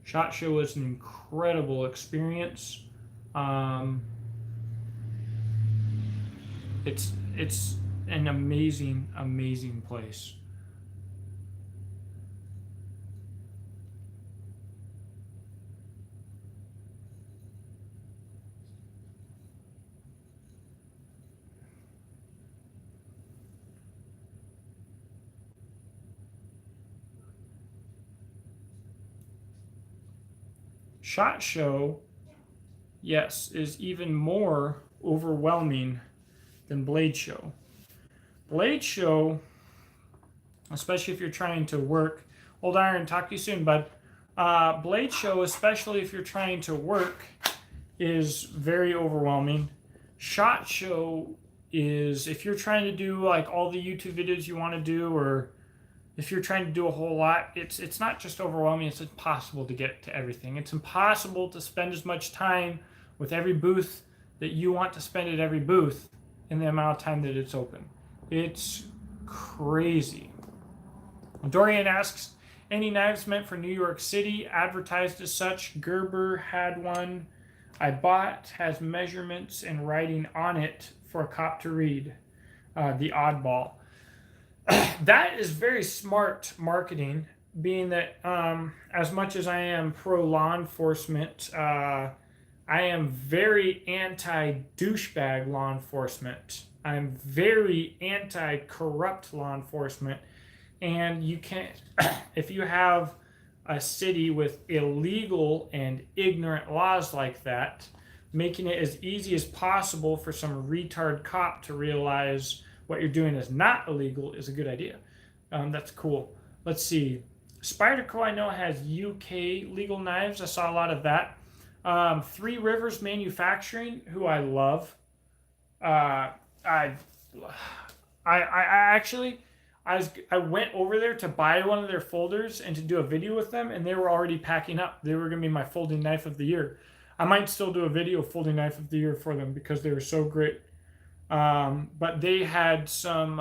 SHOT Show was an incredible experience. It's an amazing place. SHOT Show, yes, is even more overwhelming than Bladeshow. Bladeshow, especially if you're trying to work. Old Iron, talk to you soon, bud. Bladeshow, especially if you're trying to work, is very overwhelming. SHOT Show is if you're trying to do like all the YouTube videos you want to do, or if you're trying to do a whole lot, it's not just overwhelming, it's impossible to get to everything. It's impossible to spend as much time with every booth that you want to spend at every booth in the amount of time that it's open. It's crazy. Dorian asks, any knives meant for New York City, advertised as such? Gerber had one I bought, has measurements and writing on it for a cop to read. The Oddball. That is very smart marketing, being that as much as I am pro law enforcement, I am very anti-douchebag law enforcement. I'm very anti-corrupt law enforcement. And you can't, if you have a city with illegal and ignorant laws like that, making it as easy as possible for some retard cop to realize what you're doing is not illegal is a good idea. That's cool. Let's see. Spyderco, I know, has UK legal knives. I saw a lot of that. Three Rivers Manufacturing, who I love. I actually, I went over there to buy one of their folders and to do a video with them, and they were already packing up. They were going to be my folding knife of the year. I might still do a video folding knife of the year for them because they were so great. But they had some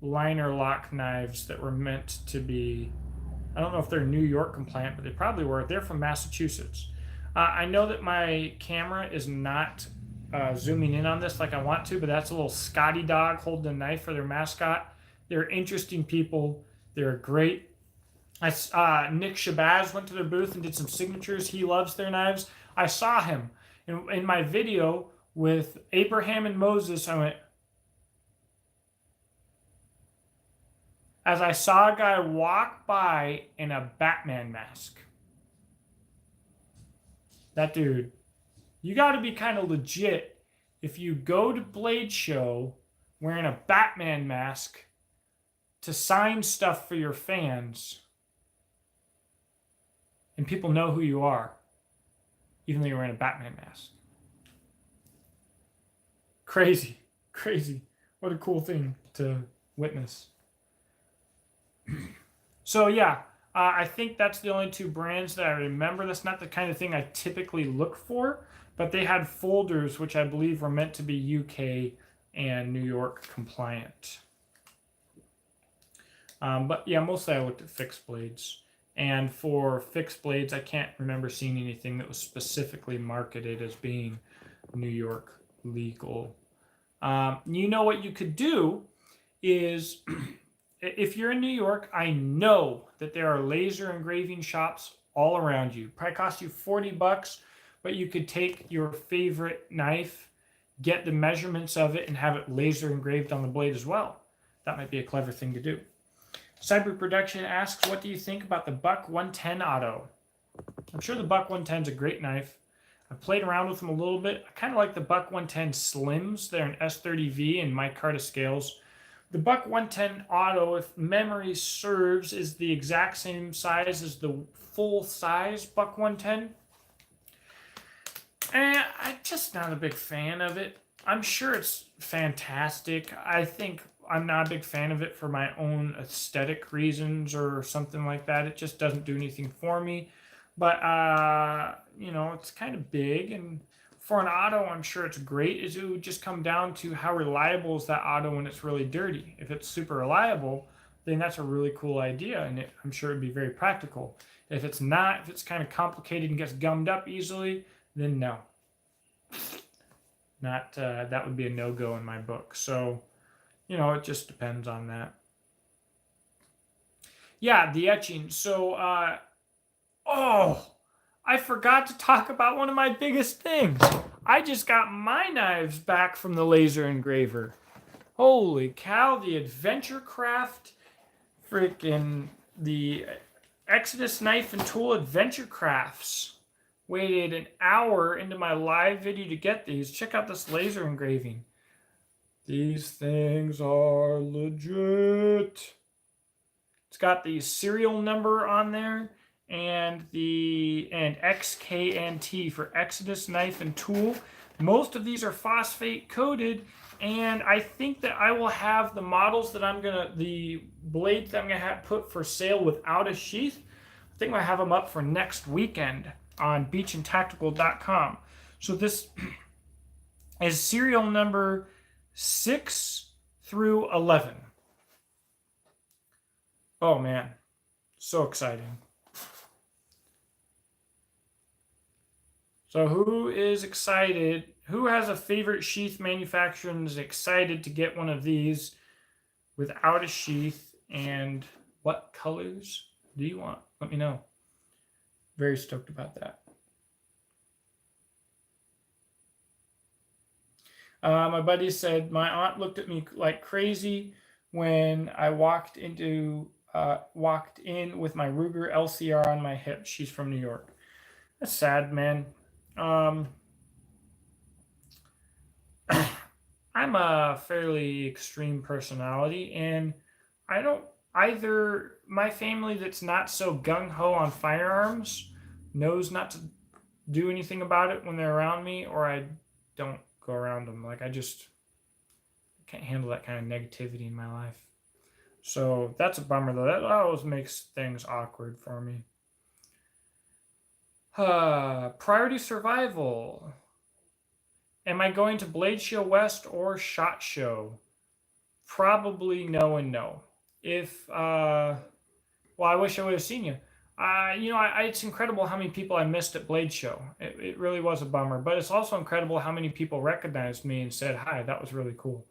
liner lock knives that were meant to be, I don't know if they're New York compliant, but they probably were. They're from Massachusetts. I know that my camera is not zooming in on this like I want to, but that's a little Scotty dog holding a knife for their mascot. They're interesting people. They're great. Nick Shabazz went to their booth and did some signatures. He loves their knives. I saw him in my video with Abraham and Moses. I went, as I saw a guy walk by in a Batman mask. That dude, you got to be kind of legit if you go to Bladeshow wearing a Batman mask to sign stuff for your fans, and people know who you are, even though you're wearing a Batman mask. Crazy, crazy. What a cool thing to witness. So yeah, I think that's the only two brands that I remember. That's not the kind of thing I typically look for, but they had folders which I believe were meant to be UK and New York compliant. But yeah, mostly I looked at fixed blades. And for fixed blades, I can't remember seeing anything that was specifically marketed as being New York legal. You know what you could do is, if you're in New York, I know that there are laser engraving shops all around you. Probably cost you $40, but you could take your favorite knife, get the measurements of it, and have it laser engraved on the blade as well. That might be a clever thing to do. Cyber Production asks, what do you think about the Buck 110 Auto? I'm sure the Buck 110 is a great knife. I've played around with them a little bit. I kind of like the Buck 110 Slims. They're an S30V and micarta scales. The Buck 110 Auto, if memory serves, is the exact same size as the full-size Buck 110. And I'm just not a big fan of it. I'm sure it's fantastic. I think I'm not a big fan of it for my own aesthetic reasons or something like that. It just doesn't do anything for me. But it's kind of big, and for an auto, I'm sure it's great. It would just come down to how reliable is that auto when it's really dirty. If it's super reliable, then that's a really cool idea, and I'm sure it'd be very practical. If it's not, if it's kind of complicated and gets gummed up easily, then no. Not that would be a no-go in my book. So, it just depends on that. Yeah, the etching. So, I forgot to talk about one of my biggest things. I just got my knives back from the laser engraver. Holy cow, the Adventure Craft, freaking the Exodus Knife and Tool Adventure Crafts. Waited an hour into my live video to get these. Check out this laser engraving. These things are legit. It's got the serial number on there and XKNT for Exodus Knife and Tool. Most of these are phosphate coated, and I think that I will have the models that the blades that I'm gonna have put for sale without a sheath. I think I have them up for next weekend on beachandtactical.com. So this is serial number 6 through 11. Oh man, so exciting. So who is excited? Who has a favorite sheath manufacturer and is excited to get one of these without a sheath? And what colors do you want? Let me know. Very stoked about that. My buddy said, my aunt looked at me like crazy when I walked in with my Ruger LCR on my hip. She's from New York. That's sad, man. I'm a fairly extreme personality, and I don't either. My family that's not so gung-ho on firearms knows not to do anything about it when they're around me, or I don't go around them. Like, I just can't handle that kind of negativity in my life. So that's a bummer, though. That always makes things awkward for me. Priority survival. Am I going to Bladeshow West or SHOT Show? Probably no and no. I wish I would have seen you. It's incredible how many people I missed at Bladeshow. It really was a bummer, but it's also incredible how many people recognized me and said hi. That was really cool.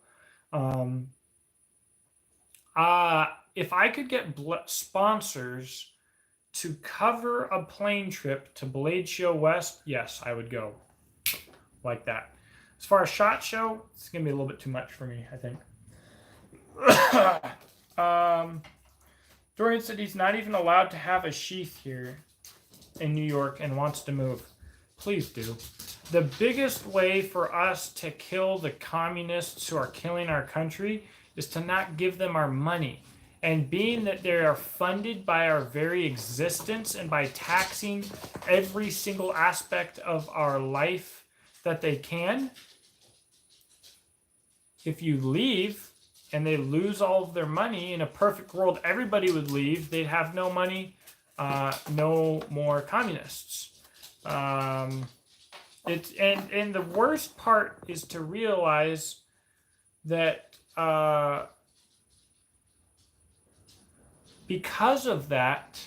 If I could get sponsors to cover a plane trip to Bladeshow West, yes, I would go. Like that. As far as SHOT Show, it's going to be a little bit too much for me, I think. Dorian said he's not even allowed to have a sheath here in New York and wants to move. Please do. The biggest way for us to kill the communists who are killing our country is to not give them our money. And being that they are funded by our very existence and by taxing every single aspect of our life that they can, if you leave and they lose all of their money, in a perfect world, everybody would leave. They'd have no money, no more communists. And the worst part is to realize that because of that,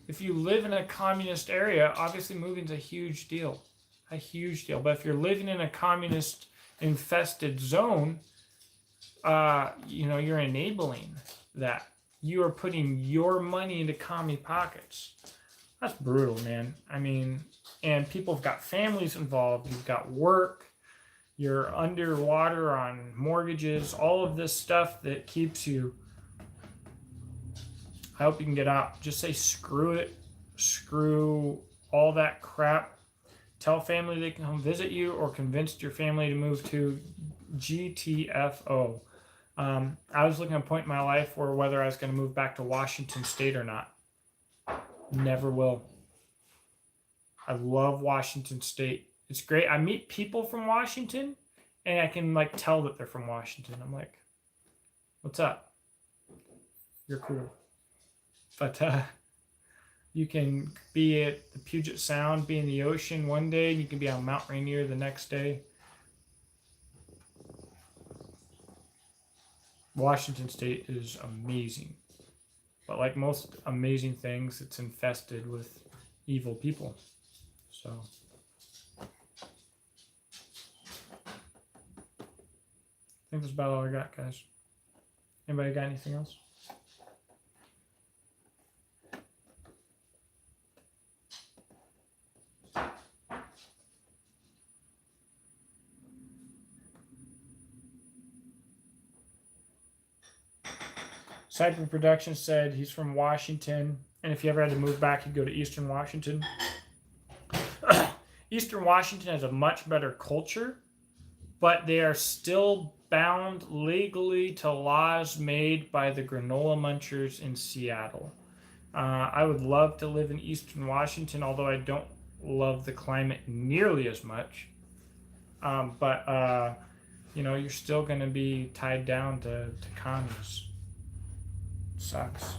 if you live in a communist area, obviously moving's a huge deal. A huge deal. But if you're living in a communist infested zone, you're enabling that. You are putting your money into commie pockets. That's brutal, man. I mean, and people have got families involved. You've got work. You're underwater on mortgages. All of this stuff that keeps you. I hope you can get out. Just say screw it. Screw all that crap. Tell family they can come visit you, or convince your family to move to GTFO. I was looking at a point in my life where whether I was going to move back to Washington State or not. Never will. I love Washington State. It's great. I meet people from Washington, and I can tell that they're from Washington. I'm like, What's up? You're cool. But you can be at the Puget Sound, be in the ocean one day, and you can be on Mount Rainier the next day. Washington State is amazing. But like most amazing things, it's infested with evil people. So I think that's about all I got, guys. Anybody got anything else? Cyber Production said he's from Washington, and if he ever had to move back, he'd go to Eastern Washington. Eastern Washington has a much better culture, but they are still bound legally to laws made by the granola munchers in Seattle. I would love to live in Eastern Washington, although I don't love the climate nearly as much. But you're still going to be tied down to commies. Sucks.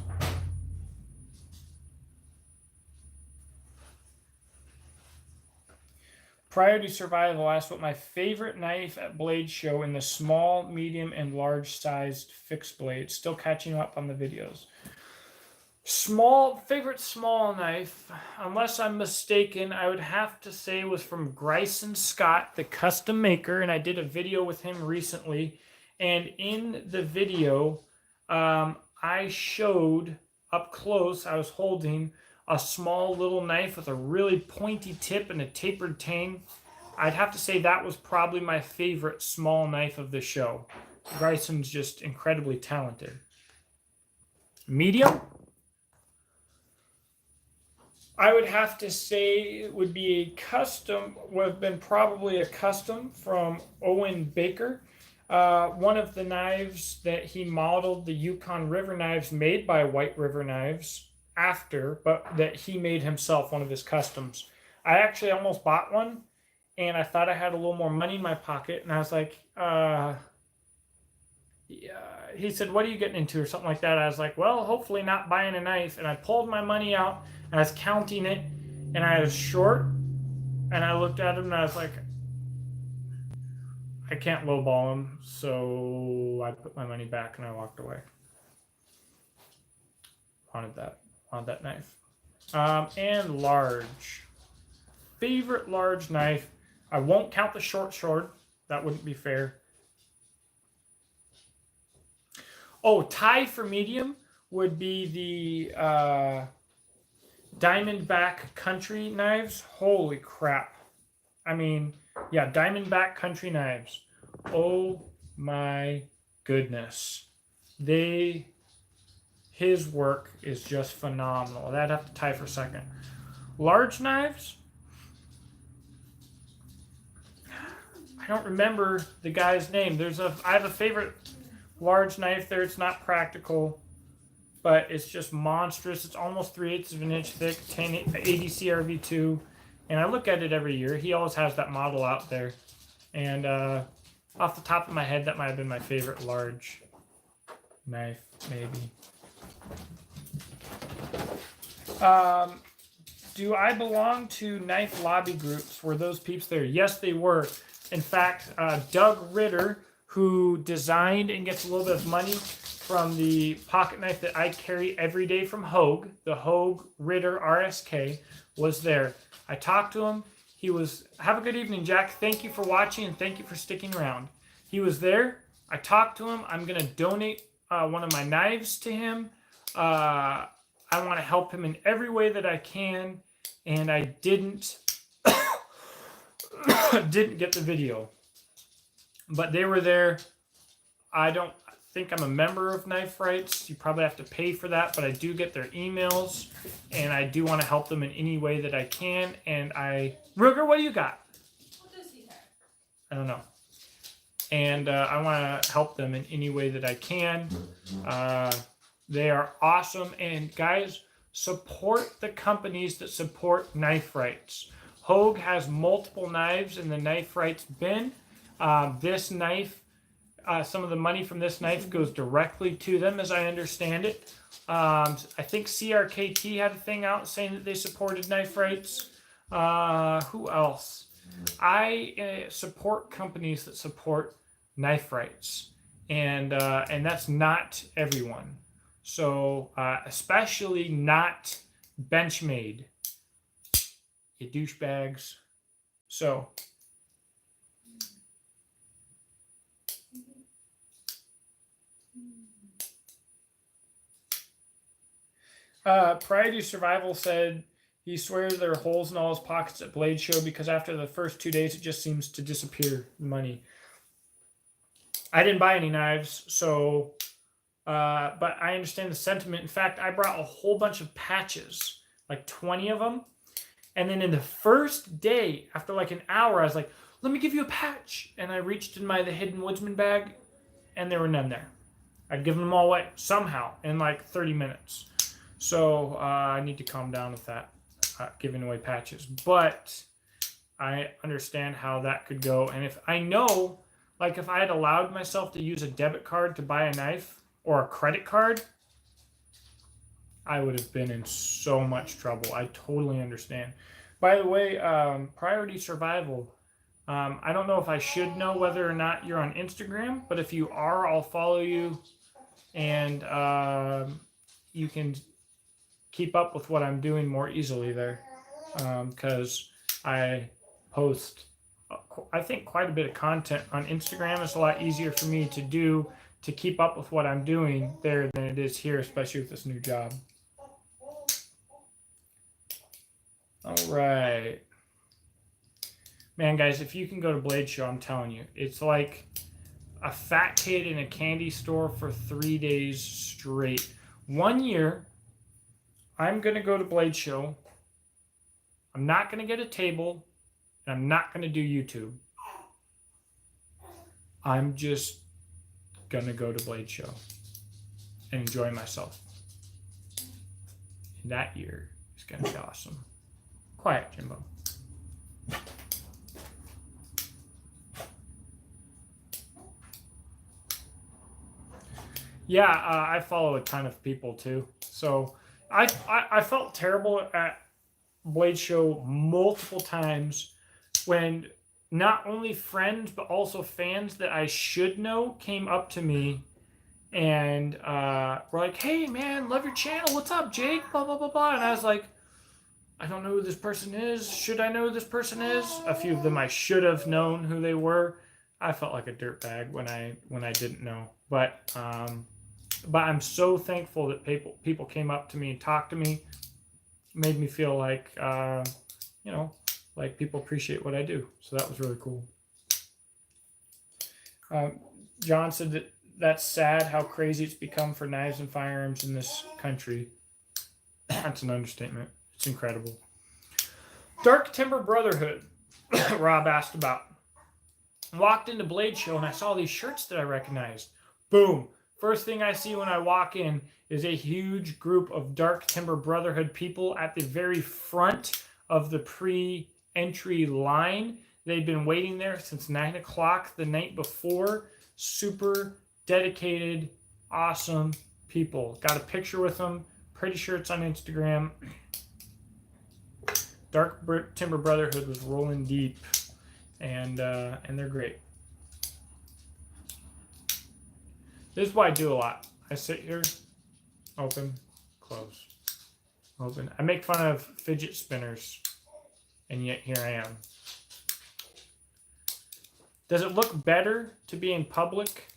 Priority Survival asked what my favorite knife at Bladeshow in the small, medium, and large sized fixed blade. Still catching up on the videos. Favorite small knife, unless I'm mistaken, I would have to say was from Grayson Scott, the custom maker, and I did a video with him recently. And in the video, I showed up close, I was holding a small little knife with a really pointy tip and a tapered tang. I'd have to say that was probably my favorite small knife of the show. Grayson's just incredibly talented. Medium, I would have to say it would be a custom, would have been probably a custom from Owen Baker. One of the knives that he modeled, the Yukon River knives made by White River Knives after, but that he made himself, one of his customs. I actually almost bought one, and I thought I had a little more money in my pocket, and I was like, yeah. He said, what are you getting into, or something like that. I was like, well, hopefully not buying a knife, and I pulled my money out, and I was counting it, and I was short, and I looked at him, and I was like, I can't lowball him, so I put my money back and I walked away. Wanted that knife. And large. Favorite large knife. I won't count the short sword. That wouldn't be fair. Oh, tie for medium would be the Diamondback Country knives. Holy crap. I mean, yeah, Diamondback Country knives. Oh my goodness. His work is just phenomenal. I'd have to tie for a second. Large knives? I don't remember the guy's name. I have a favorite large knife there. It's not practical, but it's just monstrous. It's almost 3/8 of an inch thick, 80 CRV2. And I look at it every year. He always has that model out there. And off the top of my head, that might have been my favorite large knife, maybe. Do I belong to knife lobby groups? Were those peeps there? Yes, they were. In fact, Doug Ritter, who designed and gets a little bit of money from the pocket knife that I carry every day from Hogue, the Hogue Ritter RSK, was there. I talked to him. He was, have a good evening, Jack. Thank you for watching and thank you for sticking around. He was there. I talked to him. I'm going to donate one of my knives to him. I want to help him in every way that I can. And I didn't get the video. But they were there. I don't think I'm a member of Knife Rights. You probably have to pay for that, but I do get their emails, and I do want to help them in any way that I can. And Ruger, what do you got? What does he have? I don't know. And I want to help them in any way that I can. They are awesome. And guys, support the companies that support Knife Rights. Hogue has multiple knives in the Knife Rights bin. This knife some of the money from this knife goes directly to them, as I understand it. I think CRKT had a thing out saying that they supported knife rights. Who else? I support companies that support knife rights, and that's not everyone. So especially not Benchmade, you douchebags. So. Priority Survival said he swears there are holes in all his pockets at Bladeshow because after the first 2 days it just seems to disappear money. I didn't buy any knives, so but I understand the sentiment. In fact, I brought a whole bunch of patches, like 20 of them. And then in the first day, after like an hour, I was like, let me give you a patch. And I reached in the Hidden Woodsman bag, and there were none there. I'd given them all away somehow in like 30 minutes. So I need to calm down with that, giving away patches. But I understand how that could go. And if I know, like if I had allowed myself to use a debit card to buy a knife or a credit card, I would have been in so much trouble. I totally understand. By the way, Priority Survival, I don't know if I should know whether or not you're on Instagram, but if you are, I'll follow you, and you can keep up with what I'm doing more easily there, because I post, I think, quite a bit of content on Instagram. It's a lot easier for me to do, to keep up with what I'm doing there than it is here, especially with this new job. All right. Man, guys, if you can go to Bladeshow, I'm telling you, it's like a fat kid in a candy store for 3 days straight. 1 year, I'm going to go to Bladeshow. I'm not going to get a table, and I'm not going to do YouTube. I'm just going to go to Bladeshow and enjoy myself. And that year is going to be awesome. Quiet, Jimbo. Yeah, I follow a ton of people too. So I felt terrible at Bladeshow multiple times when not only friends but also fans that I should know came up to me and were like, "Hey man, love your channel. What's up, Jake? Blah blah blah blah." And I was like, I don't know who this person is. Should I know who this person is? A few of them I should have known who they were. I felt like a dirtbag when I didn't know. But I'm so thankful that people came up to me and talked to me. Made me feel like like people appreciate what I do. So that was really cool. John said that's sad how crazy it's become for knives and firearms in this country. That's an understatement. It's incredible. Dark Timber Brotherhood, Rob asked about. Walked into Bladeshow and I saw these shirts that I recognized. Boom. First thing I see when I walk in is a huge group of Dark Timber Brotherhood people at the very front of the pre-entry line. They'd been waiting there since 9 o'clock the night before. Super dedicated, awesome people. Got a picture with them. Pretty sure it's on Instagram. Dark Timber Brotherhood was rolling deep, and they're great. This is what I do a lot. I sit here, open, close, open. I make fun of fidget spinners, and yet here I am. Does it look better to be in public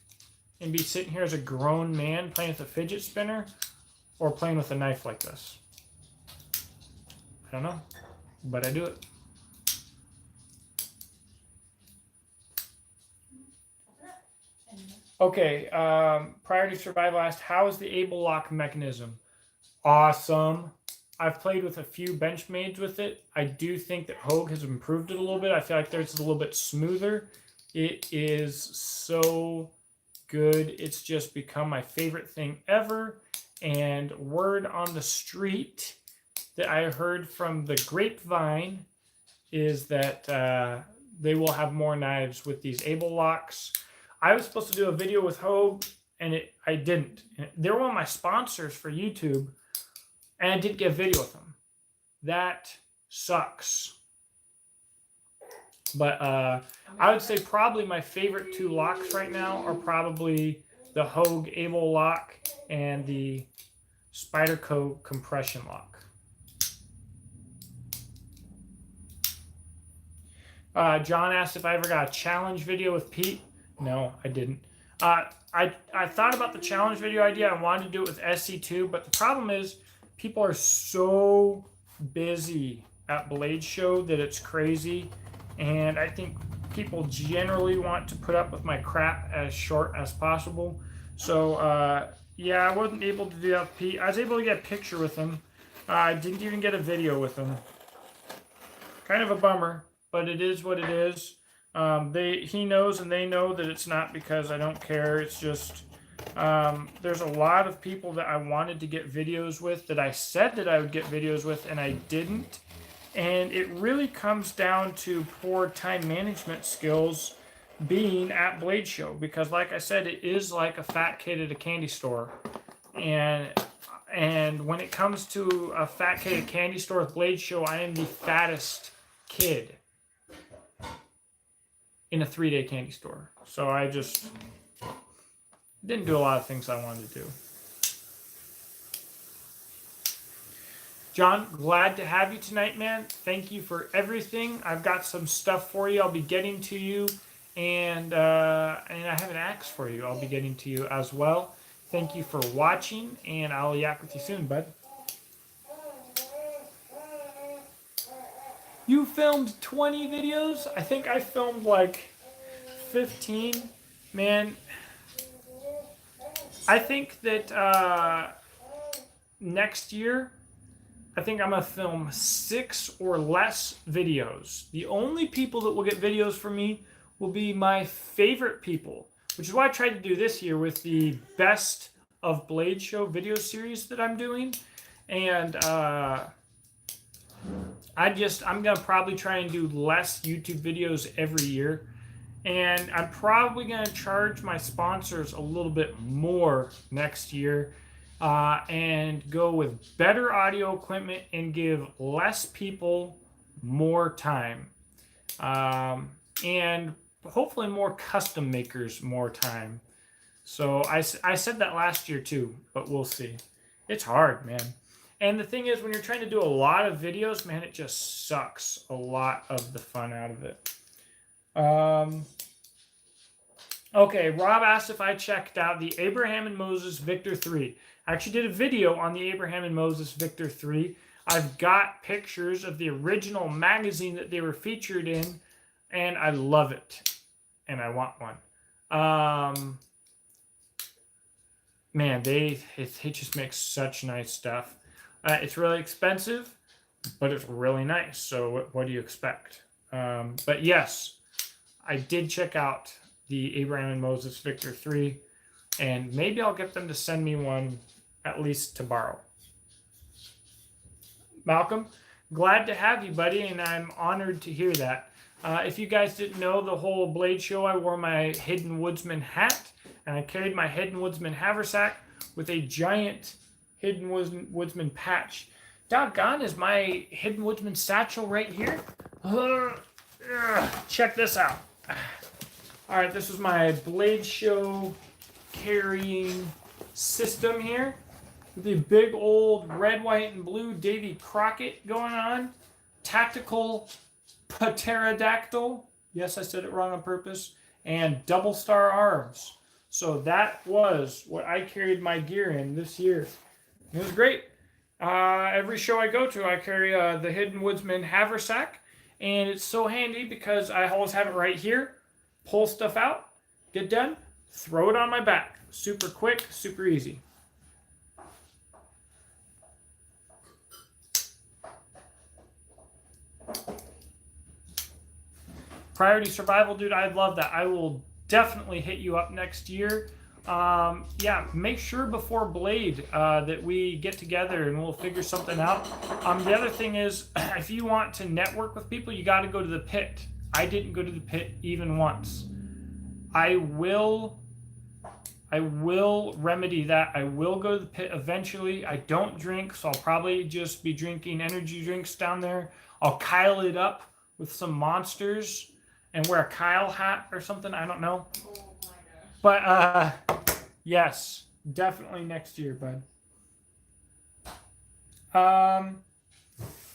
and be sitting here as a grown man playing with a fidget spinner, or playing with a knife like this? I don't know, but I do it. Okay, Priority Survival asked, how is the Able Lock mechanism? Awesome. I've played with a few Benchmades with it. I do think that Hogue has improved it a little bit. I feel like theirs is a little bit smoother. It is so good. It's just become my favorite thing ever. And word on the street that I heard from the grapevine is that they will have more knives with these Able Locks. I was supposed to do a video with Hogue, and I didn't. They're one of my sponsors for YouTube, and I didn't get a video with them. That sucks. But I would say probably my favorite 2 locks right now are probably the Hogue Able lock and the Spyderco compression lock. John asked if I ever got a challenge video with Pete. No, I didn't. I thought about the challenge video idea. I wanted to do it with SC2, but the problem is people are so busy at Bladeshow that it's crazy. And I think people generally want to put up with my crap as short as possible. So, yeah, I wasn't able to do that with Pete. I was able to get a picture with him. I didn't even get a video with him. Kind of a bummer, but it is what it is. He knows and they know that it's not because I don't care. It's just there's a lot of people that I wanted to get videos with that I said that I would get videos with and I didn't. And it really comes down to poor time management skills being at Bladeshow, because like I said, it is like a fat kid at a candy store. And when it comes to a fat kid at a candy store with Bladeshow, I am the fattest kid in a 3-day candy store. So I just didn't do a lot of things I wanted to do. John, glad to have you tonight, man. Thank you for everything. I've got some stuff for you I'll be getting to you. And I have an axe for you I'll be getting to you as well. Thank you for watching, and I'll yak with you soon, bud. You filmed 20 videos? I think I filmed like 15. Man, I think that next year, I think I'm going to film 6 or less videos. The only people that will get videos from me will be my favorite people, which is what I tried to do this year with the Best of Bladeshow video series that I'm doing. And I'm going to probably try and do less YouTube videos every year. And I'm probably going to charge my sponsors a little bit more next year. And go with better audio equipment and give less people more time. And hopefully more custom makers more time. So I said that last year too, but we'll see. It's hard, man. And the thing is, when you're trying to do a lot of videos, man, it just sucks a lot of the fun out of it. Okay, Rob asked if I checked out the Abraham and Moses Victor 3. I actually did a video on the Abraham and Moses Victor 3. I've got pictures of the original magazine that they were featured in, and I love it. And I want one. Man, they just make such nice stuff. It's really expensive, but it's really nice. So what do you expect? But yes, I did check out the Abraham and Moses Victor 3, and maybe I'll get them to send me one at least to borrow. Malcolm, glad to have you, buddy, and I'm honored to hear that. If you guys didn't know, the whole Bladeshow, I wore my Hidden Woodsman hat, and I carried my Hidden Woodsman haversack with a giant Hidden Woodsman patch. Doggone, is my Hidden Woodsman satchel right here? Check this out. All right, this is my Bladeshow carrying system here. The big old red, white, and blue Davy Crockett going on. Tactical pterodactyl. Yes, I said it wrong on purpose. And double star arms. So that was what I carried my gear in this year. It was great. Every show I go to, I carry the Hidden Woodsman haversack. And it's so handy because I always have it right here. Pull stuff out, get done, throw it on my back. Super quick, super easy. Priority survival, dude, I'd love that. I will definitely hit you up next year. Yeah, make sure before Blade that we get together and we'll figure something out. The other thing is, if you want to network with people, you got to go to the pit. I didn't go to the pit even once. I will remedy that. I will go to the pit eventually. I don't drink, so I'll probably just be drinking energy drinks down there. I'll Kyle it up with some monsters and wear a Kyle hat or something. I don't know. Oh my gosh. But yes, definitely next year, bud.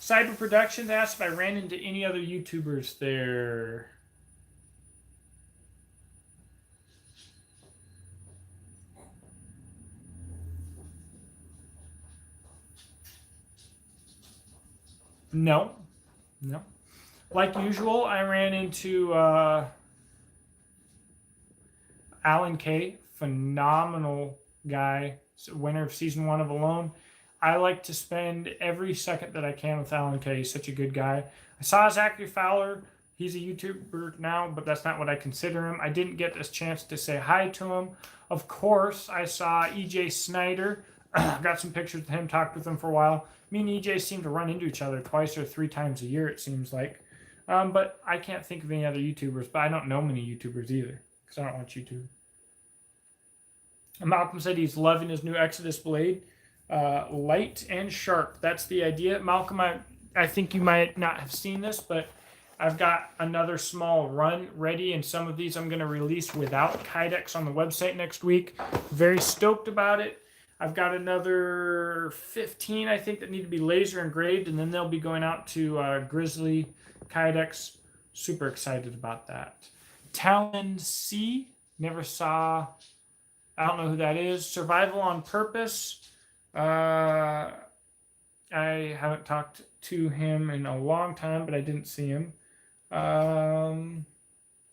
Cyber Productions asked if I ran into any other YouTubers there. No. Like usual, I ran into Alan Kay, phenomenal guy, winner of season 1 of Alone. I like to spend every second that I can with Alan Kay. He's such a good guy. I saw Zachary Fowler. He's a YouTuber now, but that's not what I consider him. I didn't get this chance to say hi to him. Of course, I saw EJ Snyder. Got some pictures with him, talked with him for a while. Me and EJ seem to run into each other twice or 3 times a year, it seems like. But I can't think of any other YouTubers, but I don't know many YouTubers either, because I don't watch YouTube. Malcolm said he's loving his new Exodus blade. Light and sharp. That's the idea. Malcolm, I think you might not have seen this, but I've got another small run ready, and some of these I'm going to release without Kydex on the website next week. Very stoked about it. I've got another 15, I think, that need to be laser engraved, and then they'll be going out to Grizzly Kydex. Super excited about that. Talon C. Never saw. I don't know who that is. Survival on Purpose. I haven't talked to him in a long time, but I didn't see him.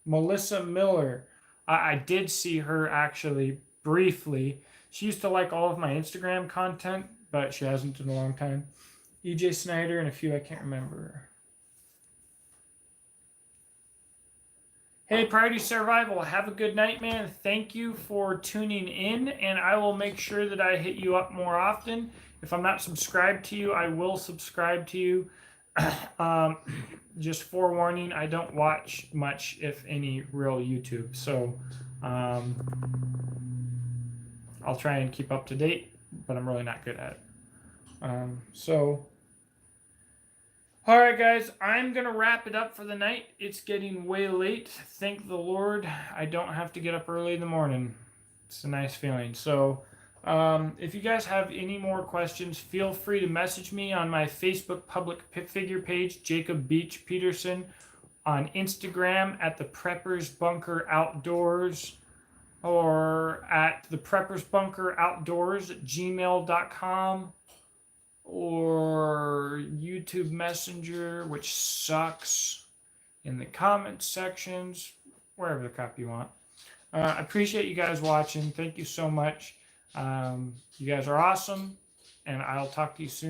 Melissa Miller. I did see her actually briefly. She used to like all of my Instagram content, but she hasn't in a long time. EJ Snyder and a few I can't remember. Hey, Priority Survival, have a good night, man. Thank you for tuning in, and I will make sure that I hit you up more often. If I'm not subscribed to you, I will subscribe to you. Just forewarning, I don't watch much, if any, real YouTube. So I'll try and keep up to date, but I'm really not good at it. All right, guys, I'm going to wrap it up for the night. It's getting way late. Thank the Lord I don't have to get up early in the morning. It's a nice feeling. So if you guys have any more questions, feel free to message me on my Facebook public figure page, Jacob Beach Peterson, on Instagram at the Preppers Bunker Outdoors, or at the Preppers Bunker Outdoors at gmail.com, or YouTube Messenger, which sucks, in the comments sections, wherever the crap you want. I appreciate you guys watching. Thank you so much. You guys are awesome, and I'll talk to you soon.